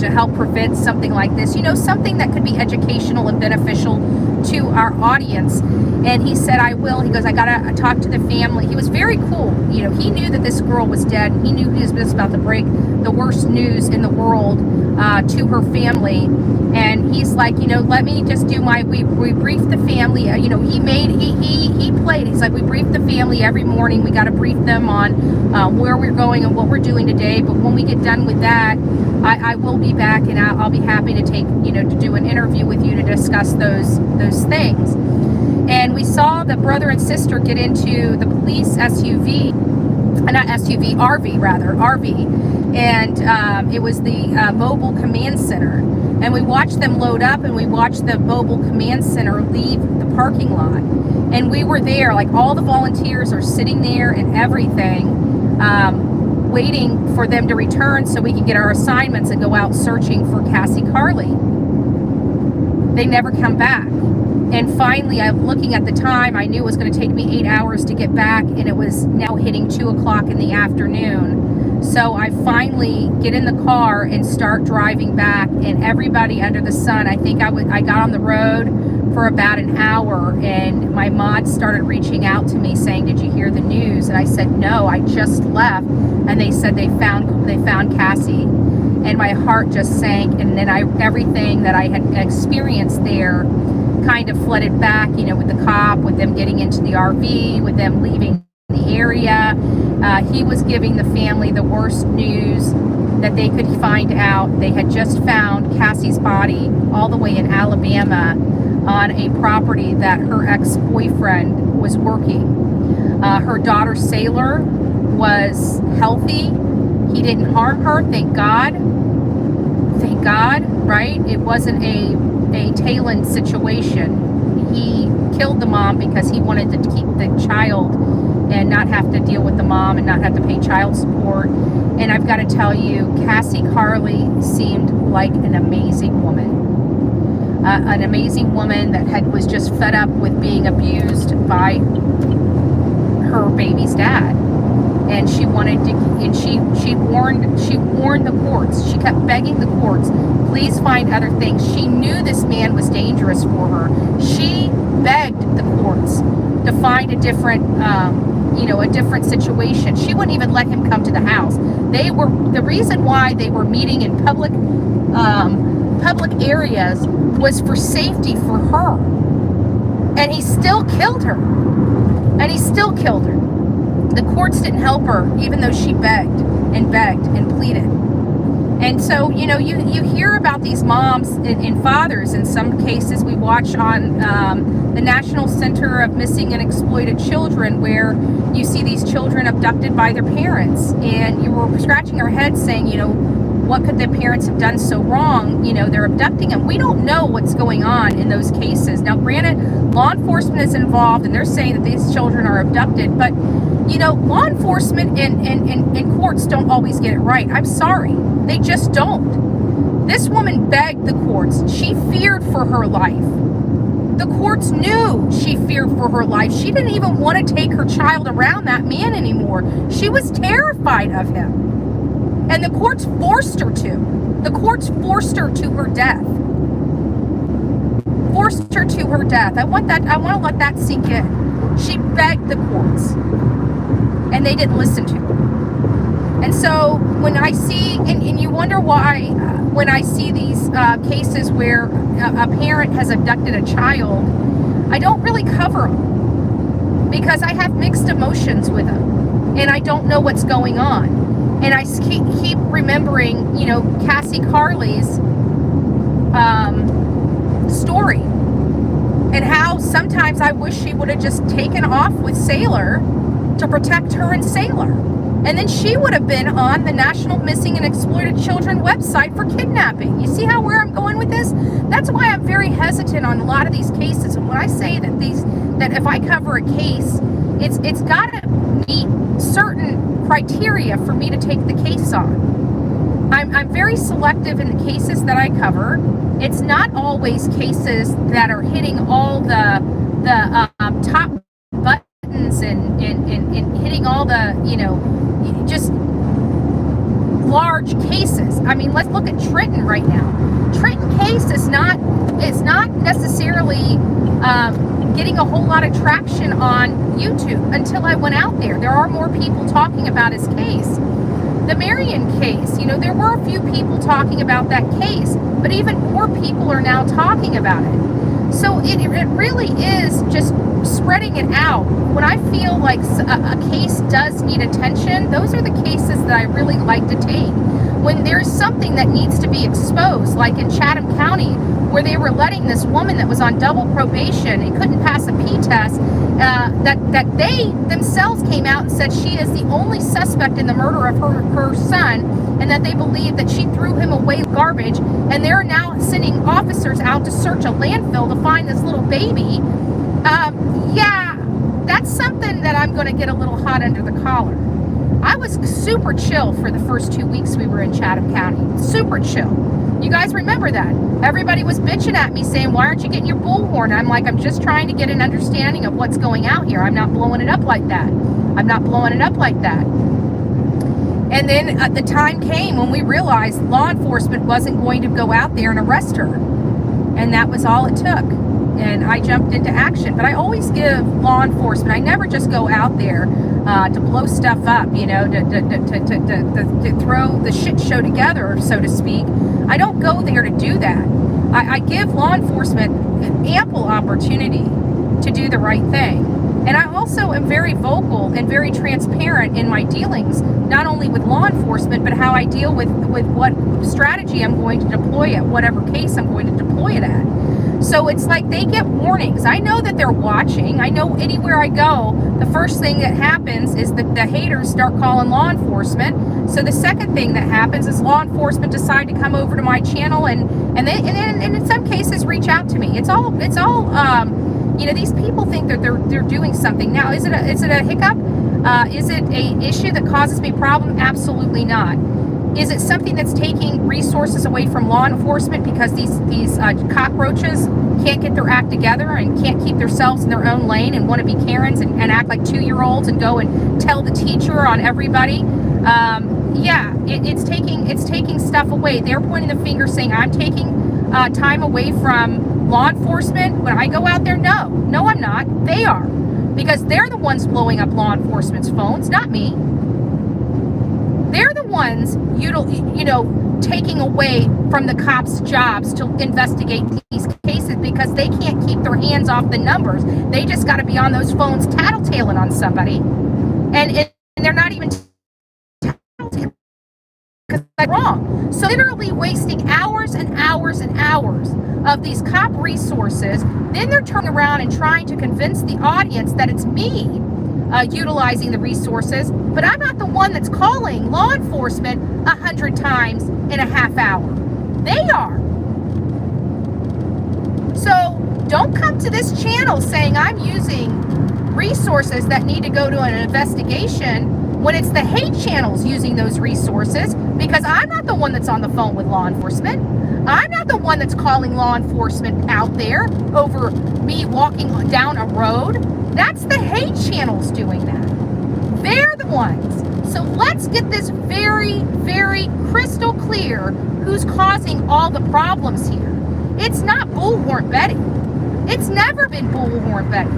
to help prevent something like this, something that could be educational and beneficial to our audience. And he said, I will. He goes, I got to talk to the family. He was very cool. He knew that this girl was dead. He knew he was just about to break the worst news in the world to her family. And he's like, let me just do we brief the family. He played. He's like, we brief the family every morning. We got to brief them on where we're going and what we're doing today. But when we get done with that, I will be back, and I'll be happy to take, to do an interview with you to discuss those things. And we saw the brother and sister get into the police SUV, not SUV, RV, and it was the mobile command center. And we watched them load up, and we watched the mobile command center leave the parking lot. And we were there, like all the volunteers are sitting there and everything, waiting for them to return so we can get our assignments and go out searching for Cassie Carley. They never come back. And finally, I'm looking at the time, I knew it was going to take me 8 hours to get back, and it was now hitting 2 o'clock in the afternoon. So I finally get in the car and start driving back, and everybody under the sun, I think I got on the road for about an hour, and my mods started reaching out to me saying, did you hear the news? And I said, no, I just left. And they said they found Cassie. And my heart just sank, and then everything that I had experienced there kind of flooded back, with the cop, with them getting into the RV, with them leaving the area. He was giving the family the worst news that they could find out. They had just found Cassie's body all the way in Alabama on a property that her ex-boyfriend was working. Her daughter, Sailor, was healthy. He didn't harm her, thank God. Thank God, right? It wasn't a Talon situation. He killed the mom because he wanted to keep the child and not have to deal with the mom and not have to pay child support. And I've got to tell you, Cassie Carley seemed like an amazing woman. An amazing woman that was just fed up with being abused by her baby's dad. And she wanted to, and she warned the courts. She kept begging the courts, please find other things. She knew this man was dangerous for her. She begged the courts to find a different, a different situation. She wouldn't even let him come to the house. The reason why they were meeting in public areas was for safety for her. And he still killed her. The courts didn't help her, even though she begged and pleaded. And so, you hear about these moms and fathers. In some cases, we watch on the National Center of Missing and Exploited Children, where you see these children abducted by their parents. And you were scratching our heads saying, what could the parents have done so wrong? They're abducting them. We don't know what's going on in those cases. Now, granted, law enforcement is involved, and they're saying that these children are abducted, but law enforcement and courts don't always get it right. I'm sorry. They just don't. This woman begged the courts. She feared for her life. The courts knew she feared for her life. She didn't even want to take her child around that man anymore. She was terrified of him. And the courts forced her to. The courts forced her to her death. Forced her to her death. I want to let that sink in. She begged the courts. And they didn't listen to her. And so when I see, and you wonder why, when I see these cases where a parent has abducted a child, I don't really cover them because I have mixed emotions with them, and I don't know what's going on. And I keep remembering, Cassie Carley's story, and how sometimes I wish she would have just taken off with Sailor to protect her and Sailor. And then she would have been on the National Missing and Exploited Children website for kidnapping. You see where I'm going with this? That's why I'm very hesitant on a lot of these cases. And when I say that if I cover a case, it's got to meet certain criteria for me to take the case on. I'm very selective in the cases that I cover. It's not always cases that are hitting all the top buttons and hitting all the, just large cases. I mean, let's look at Trenton right now. Trenton case is not necessarily getting a whole lot of traction on YouTube until I went out there. There are more people talking about his case. The Marion case, there were a few people talking about that case, but even more people are now talking about it. So it really is just spreading it out. When I feel like a case does need attention, those are the cases that I really like to take. When there's something that needs to be exposed, like in Chatham County, where they were letting this woman that was on double probation and couldn't pass a P test, that they themselves came out and said she is the only suspect in the murder of her son, and that they believe that she threw him away with garbage, and they're now sending officers out to search a landfill to find this little baby. Yeah, that's something that I'm going to get a little hot under the collar. I was super chill for the first 2 weeks we were in Chatham County. Super chill. You guys remember that? Everybody was bitching at me saying, why aren't you getting your bullhorn? I'm like, I'm just trying to get an understanding of what's going out here. I'm not blowing it up like that. I'm not blowing it up like that. And then the time came when we realized law enforcement wasn't going to go out there and arrest her. And that was all it took. And I jumped into action. But I always give law enforcement, I never just go out there to blow stuff up, to throw the shit show together, so to speak. I don't go there to do that. I give law enforcement ample opportunity to do the right thing. And I also am very vocal and very transparent in my dealings, not only with law enforcement, but how I deal with what strategy I'm going to deploy at whatever case I'm going to deploy it at. So it's like they get warnings. I know that they're watching. I know anywhere I go, the first thing that happens is that the haters start calling law enforcement. So the second thing that happens is law enforcement decide to come over to my channel and in some cases reach out to me. It's all these people think that they're doing something. Now, is it a hiccup? Is it a issue that causes me problem? Absolutely not. Is it something that's taking resources away from law enforcement because these cockroaches can't get their act together and can't keep themselves in their own lane and want to be Karens and act like 2-year-olds and go and tell the teacher on everybody? It's taking stuff away. They're pointing the finger saying I'm taking time away from law enforcement. When I go out there, no, I'm not. They are, because they're the ones blowing up law enforcement's phones, not me. They're the ones, taking away from the cops' jobs to investigate these cases because they can't keep their hands off the numbers. They just got to be on those phones tattletaling on somebody, and they're not even tattletaling because they're wrong. So literally wasting hours and hours and hours of these cop resources. Then they're turning around and trying to convince the audience that it's me utilizing the resources, but I'm not the one that's calling law enforcement 100 times in a half hour. They are. So don't come to this channel saying I'm using resources that need to go to an investigation when it's the hate channels using those resources, because I'm not the one that's on the phone with law enforcement. I'm not the one that's calling law enforcement out there over me walking down a road. That's the hate channels doing that. They're the ones. So let's get this very, very crystal clear who's causing all the problems here. It's not Bullhorn Betty. It's never been Bullhorn Betty.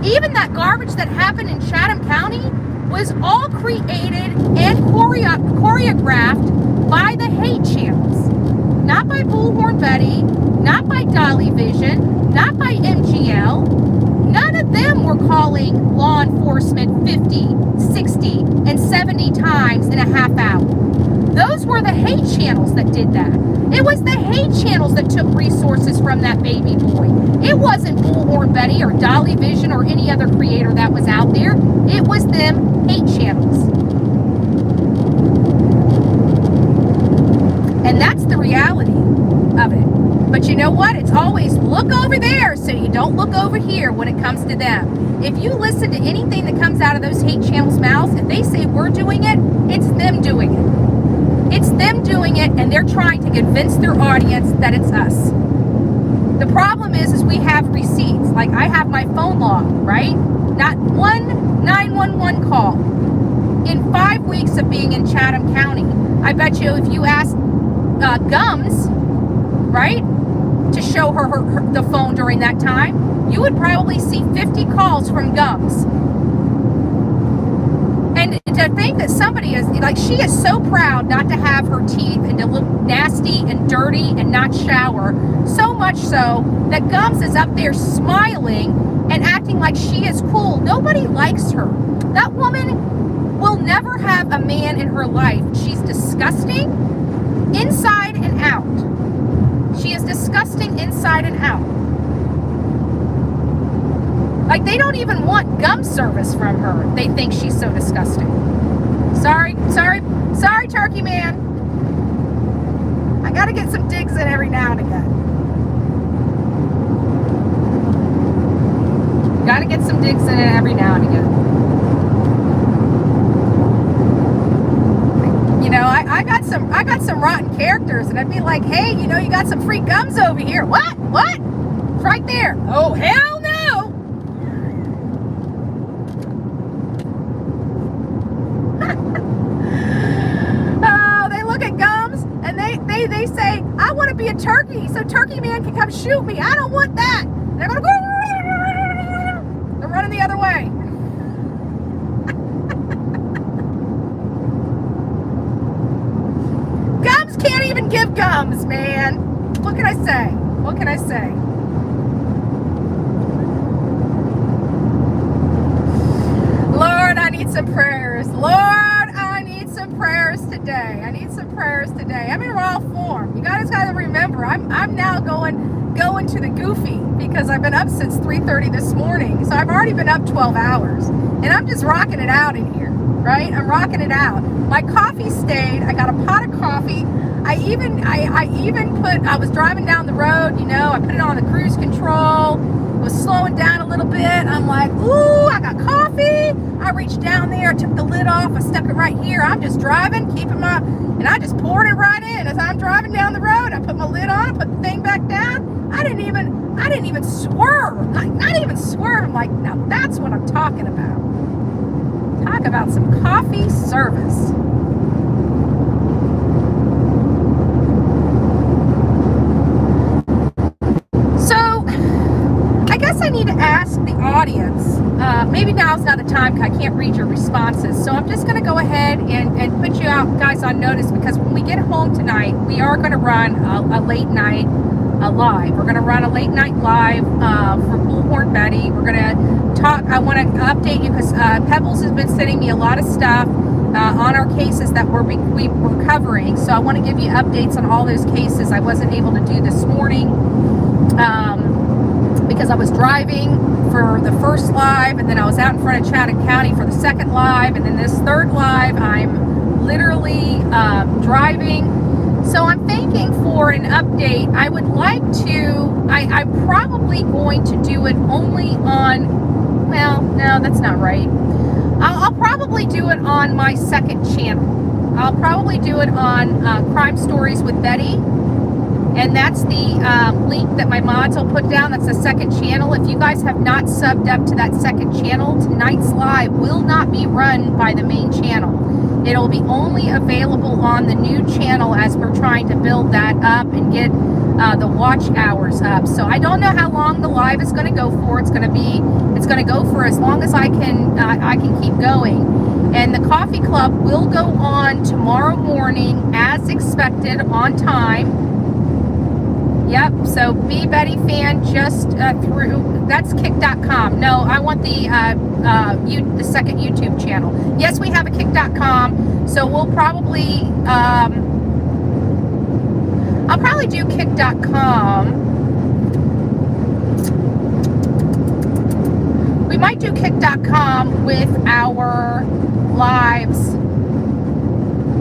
Even that garbage that happened in Chatham County was all created and choreographed by the hate channels. Not by Bullhorn Betty, not by Dolly Vision, not by MGL. None of them were calling law enforcement 50, 60, and 70 times in a half hour. Those were the hate channels that did that. It was the hate channels that took resources from that baby boy. It wasn't Bullhorn Betty or Dolly Vision or any other creator that was out there. It was them hate channels. And that's the reality of it. But you know what? It's always look over there so you don't look over here when it comes to them. If you listen to anything that comes out of those hate channels' mouths, if they say we're doing it, it's them doing it. It's them doing it, and they're trying to convince their audience that it's us. The problem is we have receipts. Like, I have my phone log, right? Not one 911 call in 5 weeks of being in Chatham County. I bet you if you asked Gums, right, to show her the phone during that time, you would probably see 50 calls from Gums. And to think that somebody is, like, she is so proud not to have her teeth and to look nasty and dirty and not shower, so much so that Gums is up there smiling and acting like she is cool. Nobody likes her. That woman will never have a man in her life. She's disgusting inside and out. She is disgusting inside and out. Like, they don't even want gum service from her. They think she's so disgusting. Sorry, Turkey Man. I gotta get some digs in every now and again. Gotta get some digs in it every now and again. You know, I got some rotten characters, and I'd be like, hey, you know, you got some free gums over here. What? It's right there. Oh, hell no. They say, I want to be a turkey so Turkey Man can come shoot me. I don't want that. And they're going to go. They're running the other way. Gums can't even give gums, man. What can I say? What can I say? Lord, I need some prayers. Lord, I need some prayers today. I need some prayers today. I'm in raw form. You guys got to remember, I'm now going to the goofy because I've been up since 3:30 this morning. So I've already been up 12 hours, and I'm just rocking it out in here, right? I'm rocking it out. My coffee stayed. I got a pot of coffee. I was driving down the road, you know, I put it on the cruise control, was slowing down a little bit. I'm like, ooh, I got coffee. I reached down there, I took the lid off, I stuck it right here. I'm just driving, and I just poured it right in. As I'm driving down the road, I put my lid on, I put the thing back down. I didn't even swerve. Not even swerve. I'm like, now that's what I'm talking about. Talk about some coffee service. I need to ask the audience, maybe now's not the time because I can't read your responses, so I'm just going to go ahead and put you out guys on notice, because when we get home tonight, we are going to run a late night live. We're going to run a late night live for BULLHORNBETTY. We're going to talk, I want to update you because Pebbles has been sending me a lot of stuff on our cases that we were covering, so I want to give you updates on all those cases I wasn't able to do this morning. Because I was driving for the first live, and then I was out in front of Chatham County for the second live, and then this third live I'm literally driving. So I'm thanking for an update. I would like to, I'm probably going to do it only on, well, no, that's not right. I'll probably do it on my second channel. I'll probably do it on Crime Stories with Betty. And that's the link that my mods will put down. That's the second channel. If you guys have not subbed up to that second channel, tonight's live will not be run by the main channel. It'll be only available on the new channel as we're trying to build that up and get the watch hours up. So I don't know how long the live is going to go for. It's going to go for as long as I can keep going. And the coffee club will go on tomorrow morning as expected on time. Yep, so Be Betty fan just through, that's kick.com. No, I want the second YouTube channel. Yes, we have a kick.com, so we'll probably, I'll probably do kick.com. We might do kick.com with our lives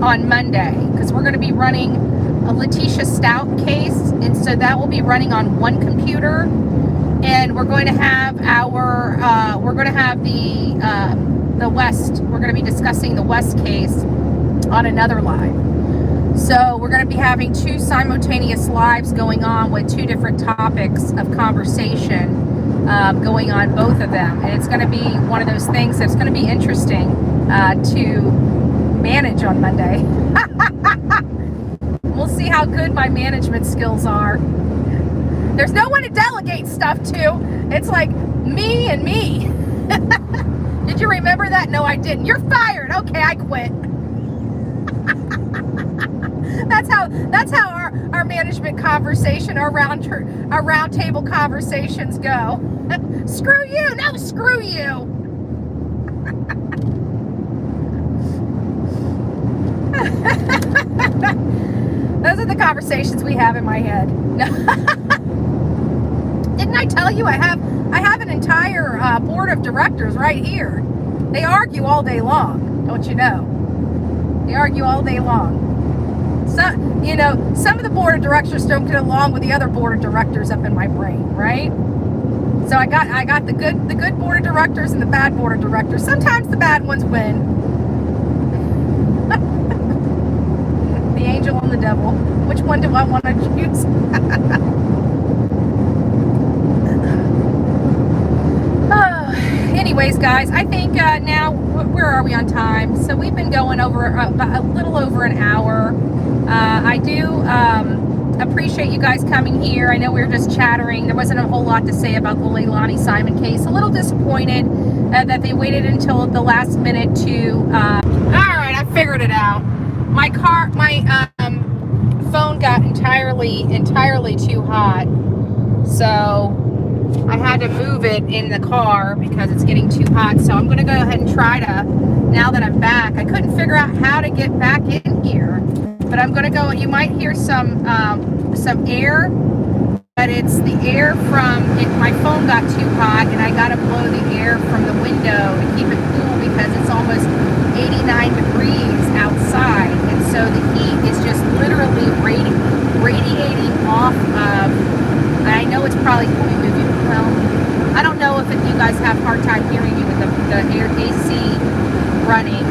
on Monday, because we're going to be running a Letitia Stout case, and so that will be running on one computer, and we're going to have the West, we're going to be discussing the West case on another live. So we're going to be having 2 simultaneous lives going on with 2 different topics of conversation going on, both of them. And it's going to be one of those things that's going to be interesting to manage on Monday. We'll see how good my management skills are. There's no one to delegate stuff to. It's like me and me. Did you remember that? No, I didn't. You're fired. Okay, I quit. That's how our management conversation, our round table conversations go. Screw you. No, screw you. Those are the conversations we have in my head. Didn't I tell you I have an entire board of directors right here? They argue all day long, don't you know? They argue all day long. Some of the board of directors don't get along with the other board of directors up in my brain, right? So I got the good board of directors and the bad board of directors. Sometimes the bad ones win. The angel and the devil. Which one do I want to choose? Anyways, guys, I think now, where are we on time? So we've been going over a little over an hour. I do appreciate you guys coming here. I know we were just chattering. There wasn't a whole lot to say about the Leilani Simon case. A little disappointed that they waited until the last minute to... all right, I figured it out. My phone got entirely too hot. So... I had to move it in the car because it's getting too hot. So I'm going to go ahead and try to, now that I'm back, I couldn't figure out how to get back in here. But I'm going to go, you might hear some air, but it's the air from, my phone got too hot and I got to blow the air from the window to keep it cool because it's almost 89 degrees outside. And so the heat is just literally radiating off of, I know it's probably, well, I don't know if you guys have a hard time hearing me with the air AC running,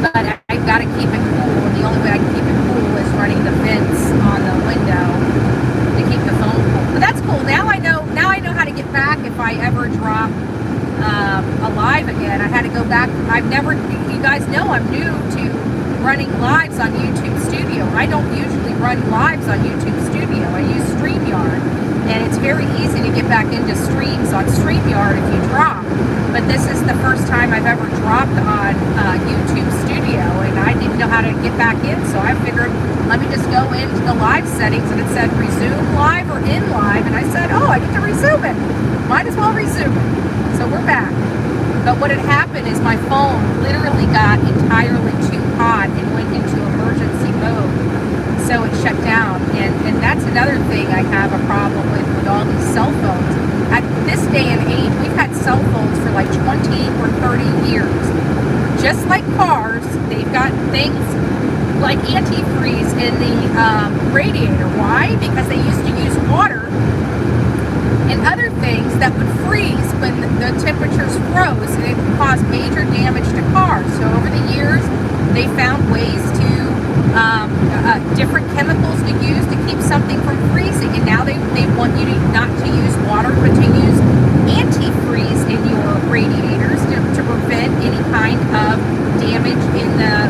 but I've got to keep it cool, and the only way I can keep it cool is running the vents on the window to keep the phone cool. But that's cool. Now I know how to get back if I ever drop alive again. I had to go back. You guys know I'm new to running lives on YouTube Studio. I don't usually run lives on YouTube Studio. I use StreamYard, and it's very easy to get back into streams on StreamYard if you drop. But this is the first time I've ever dropped on YouTube Studio, and I didn't know how to get back in, so I figured let me just go into the live settings, and it said resume live or in live, and I said, oh, I get to resume it. Might as well resume it. So we're back. But what had happened is my phone literally got entirely too hot and went into emergency mode. So it shut down. And that's another thing I have a problem with all these cell phones. At this day and age, we've had cell phones for like 20 or 30 years. Just like cars, they've got things like antifreeze in the radiator. Why? Because they used to use water and other things that would freeze when the temperatures froze, and it would cause major damage to cars. So over the years, they found ways to, different chemicals to use to keep something from freezing, and now they want you not to use water, but to use antifreeze in your radiators to prevent any kind of damage in the,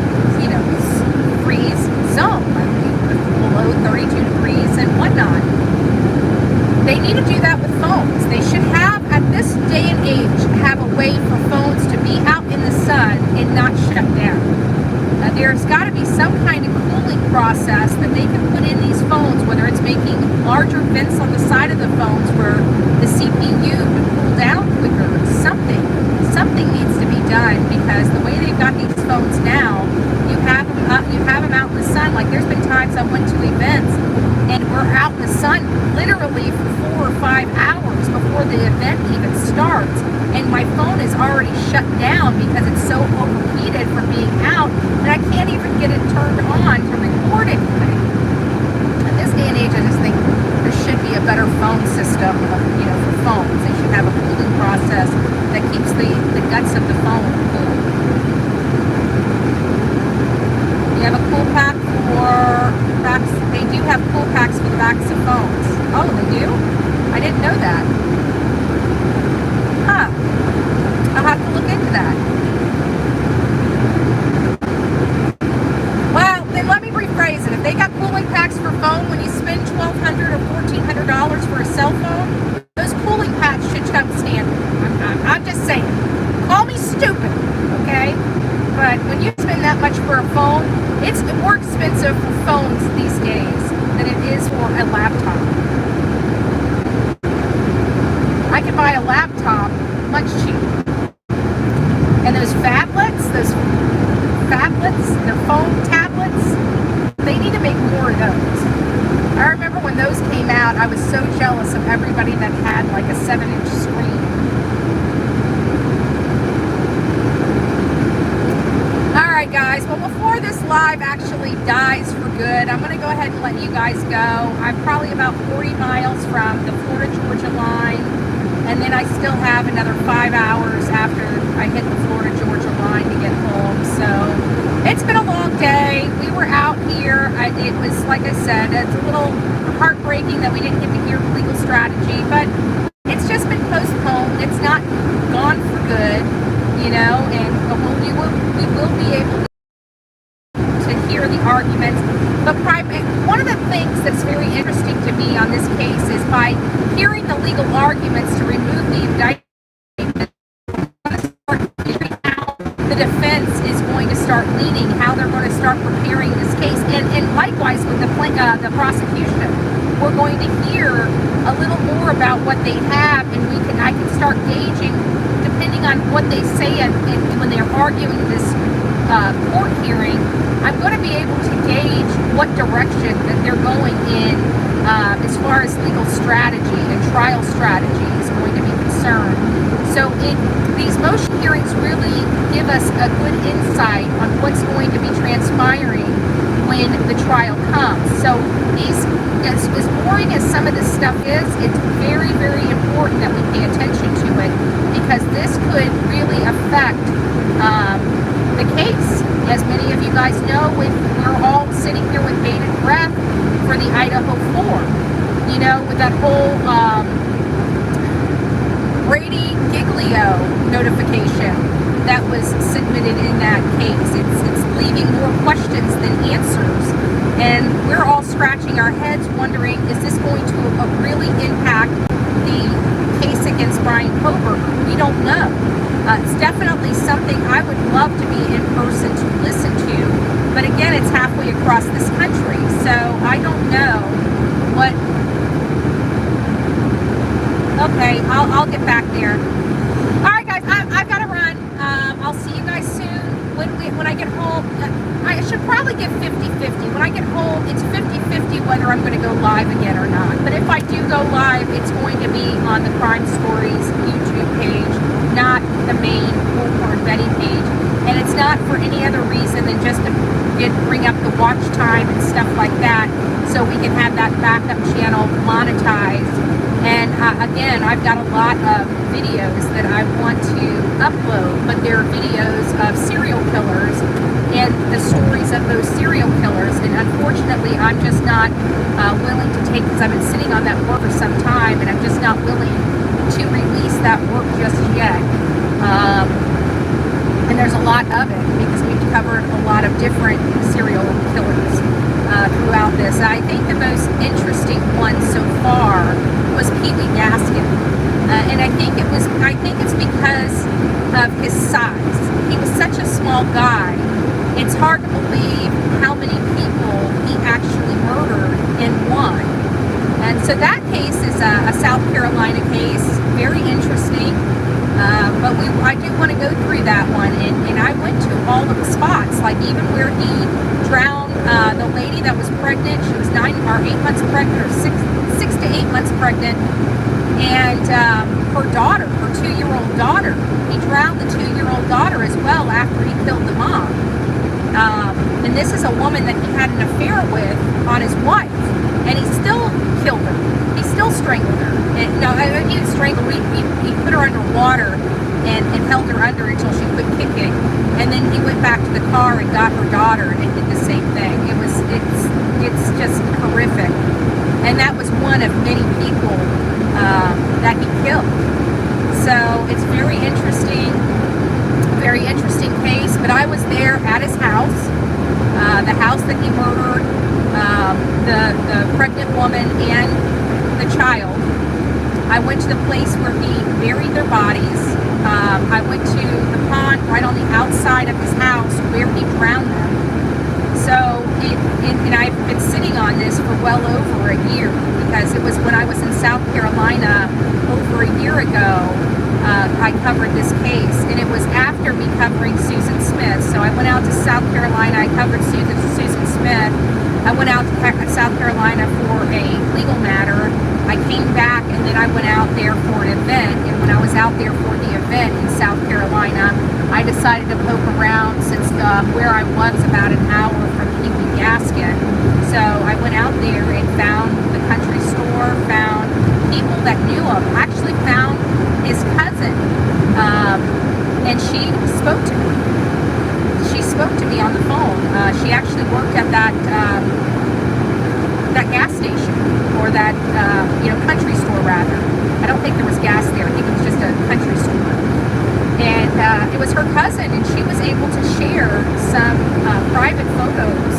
freeze zone, like below 32 degrees and whatnot. They need to do that with phones. They should have, at this day and age, have a way for phones to be out in the sun and not shut down. There's got to be some kind of cooling process that they can put in these phones, whether it's making larger vents on the side of the phones where the CPU would cool down quicker. Something needs to be done, because the way they've got these phones now, you have them out in the sun. Like there's been times I went to events and we're out in the sun literally for 4 or 5 hours before the event even starts, and my phone is already shut down because it's so overheated from being out, and I can't even get it turned on to record anything. In this day and age, I just think there should be a better phone system, for phones. They should have a cooling process that keeps the guts of the phone cool. We have a cool pack for that much for a phone. It's more expensive for phones these days than it is for a laptop. I could buy a laptop much cheaper. And those phablets, the phone tablets, they need to make more of those. I remember when those came out, I was so jealous of everybody that had like a 7-inch screen. Alright guys, well before this live actually dies for good, I'm going to go ahead and let you guys go. I'm probably about 40 miles from the Florida-Georgia line, and then I still have another 5 hours after I hit the Florida-Georgia line to get home. So it's been a long day. We were out here. It was, like I said, it's a little heartbreaking that we didn't get to hear legal strategy, but it's just been postponed. It's not gone for good, you know, and we will be able to hear the arguments. But one of the things that's very interesting to me on this case is by hearing the legal arguments to remove the indictment, the defense is going to start leaning, how they're going to start preparing this case, and likewise with the prosecution. We're going to hear a little more about what they have, and I can start gauging, depending on what they say and when they're arguing this court hearing. I'm going to be able to gauge what direction that they're going in as far as legal strategy and trial strategy is going to be concerned. So these motion hearings really give us a good insight on what's going to be transpiring when the trial comes. So as boring as some of this stuff is, it's very, very important that we pay attention to it, because this could really affect the case. As many of you guys know, we're all sitting here with bated breath for the Idaho 4. You know, with that whole Brady Giglio notification that was submitted in that case. It's leaving more questions than answers. And we're all scratching our heads wondering, is this going to really impact the case against Brian Koberger? We don't know. It's definitely something I would love to be in person to listen to. But again, it's halfway across this country. So I don't know what... Okay, I'll get back there. Alright guys, I've got to run. I'll see you guys soon. When I get home, I should probably give 50-50. When I get home, it's 50-50 whether I'm going to go live again or not. But if I do go live, it's going to be on the Crime Stories YouTube page, not the main BULLHORNBETTY page. And it's not for any other reason than just to bring up the watch time and stuff like that, so we can have that backup channel monetized. And again, I've got a lot of videos that I want to upload, but they're videos of serial killers and the stories of those serial killers. And unfortunately, I'm just not willing to take, because I've been sitting on that work for some time, and I'm just not willing to release that work just yet. And there's a lot of it, because we've covered a lot of different serial killers throughout this. I think the most interesting one so far was Pee Wee Gaskin, and I think it's because of his size. He was such a small guy. It's hard to believe how many people he actually murdered in one. And so that case is a South Carolina case, very interesting. But I do want to go through that one, and I went to all of the spots, like even where he drowned the lady that was pregnant. She was 9 or 8 months pregnant, or 6 to 8 months pregnant, and her daughter, her 2-year-old daughter. He drowned the 2-year-old daughter as well after he killed the mom. And this is a woman that he had an affair with on his wife, and he still killed her. He still strangled her. And, no, he didn't strangle her. He put her under water and held her under until she quit kicking. And then he went back to the car and got her daughter and did the same thing. It's just horrific. And that was one of many people that he killed. So it's very interesting case. But I was there at his house, the house that he murdered the pregnant woman and the child. I went to the place where he buried their bodies. I went to the pond right on the outside of his house where he drowned them. So, and I've been sitting on this for well over a year, because it was when I was in South Carolina over a year ago, I covered this case, and it was after me covering Susan Smith. So I went out to South Carolina, I covered Susan Smith. I went out to South Carolina for a legal matter. I came back, and then I went out there for an event, and when I was out there for the event in South Carolina, I decided to poke around, since where I was about an hour from Pee Wee Gaskin. So I went out there and found the country store, found people that knew him, actually found his cousin, and she spoke to me. She spoke to me on the phone. She actually worked at that gas station, or that country store rather. I don't think there was gas there. I think it was just a country store. And it was her cousin, and she was able to share some private photos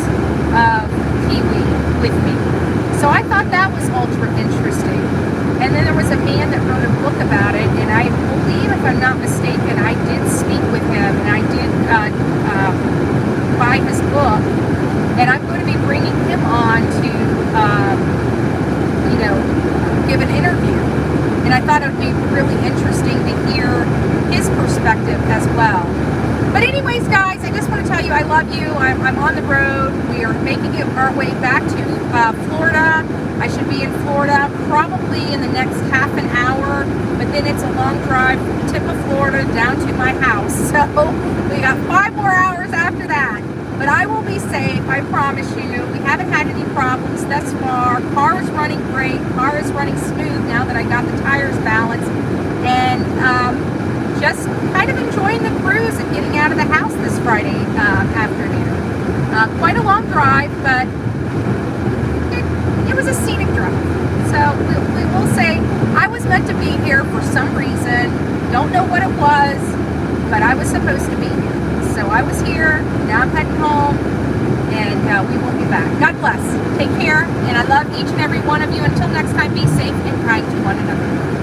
of Pee-wee with me. So I thought that was ultra interesting. And then there was a man that wrote a book about it, and I believe, if I'm not mistaken, I did speak with him, and I did buy his book, and I'm going to be bringing him on to, give an interview. And I thought it would be really interesting to hear his perspective as well. But anyways, guys, I just want to tell you I love you. I'm on the road. We are making our way back to Florida. I should be in Florida probably in the next half an hour, but then it's a long drive from the tip of Florida down to my house. So we got 5 more hours after that. But I will be safe, I promise you. We haven't had any problems thus far. Car is running great. Car is running smooth now that I got the tires balanced. And just kind of enjoying the cruise and getting out of the house this Friday afternoon. Quite a long drive, but it was a scenic drive. So we will say I was meant to be here for some reason. Don't know what it was, but I was supposed to be here. So I was here, now I'm heading home, and we will be back. God bless. Take care, and I love each and every one of you. Until next time, be safe and kind to one another.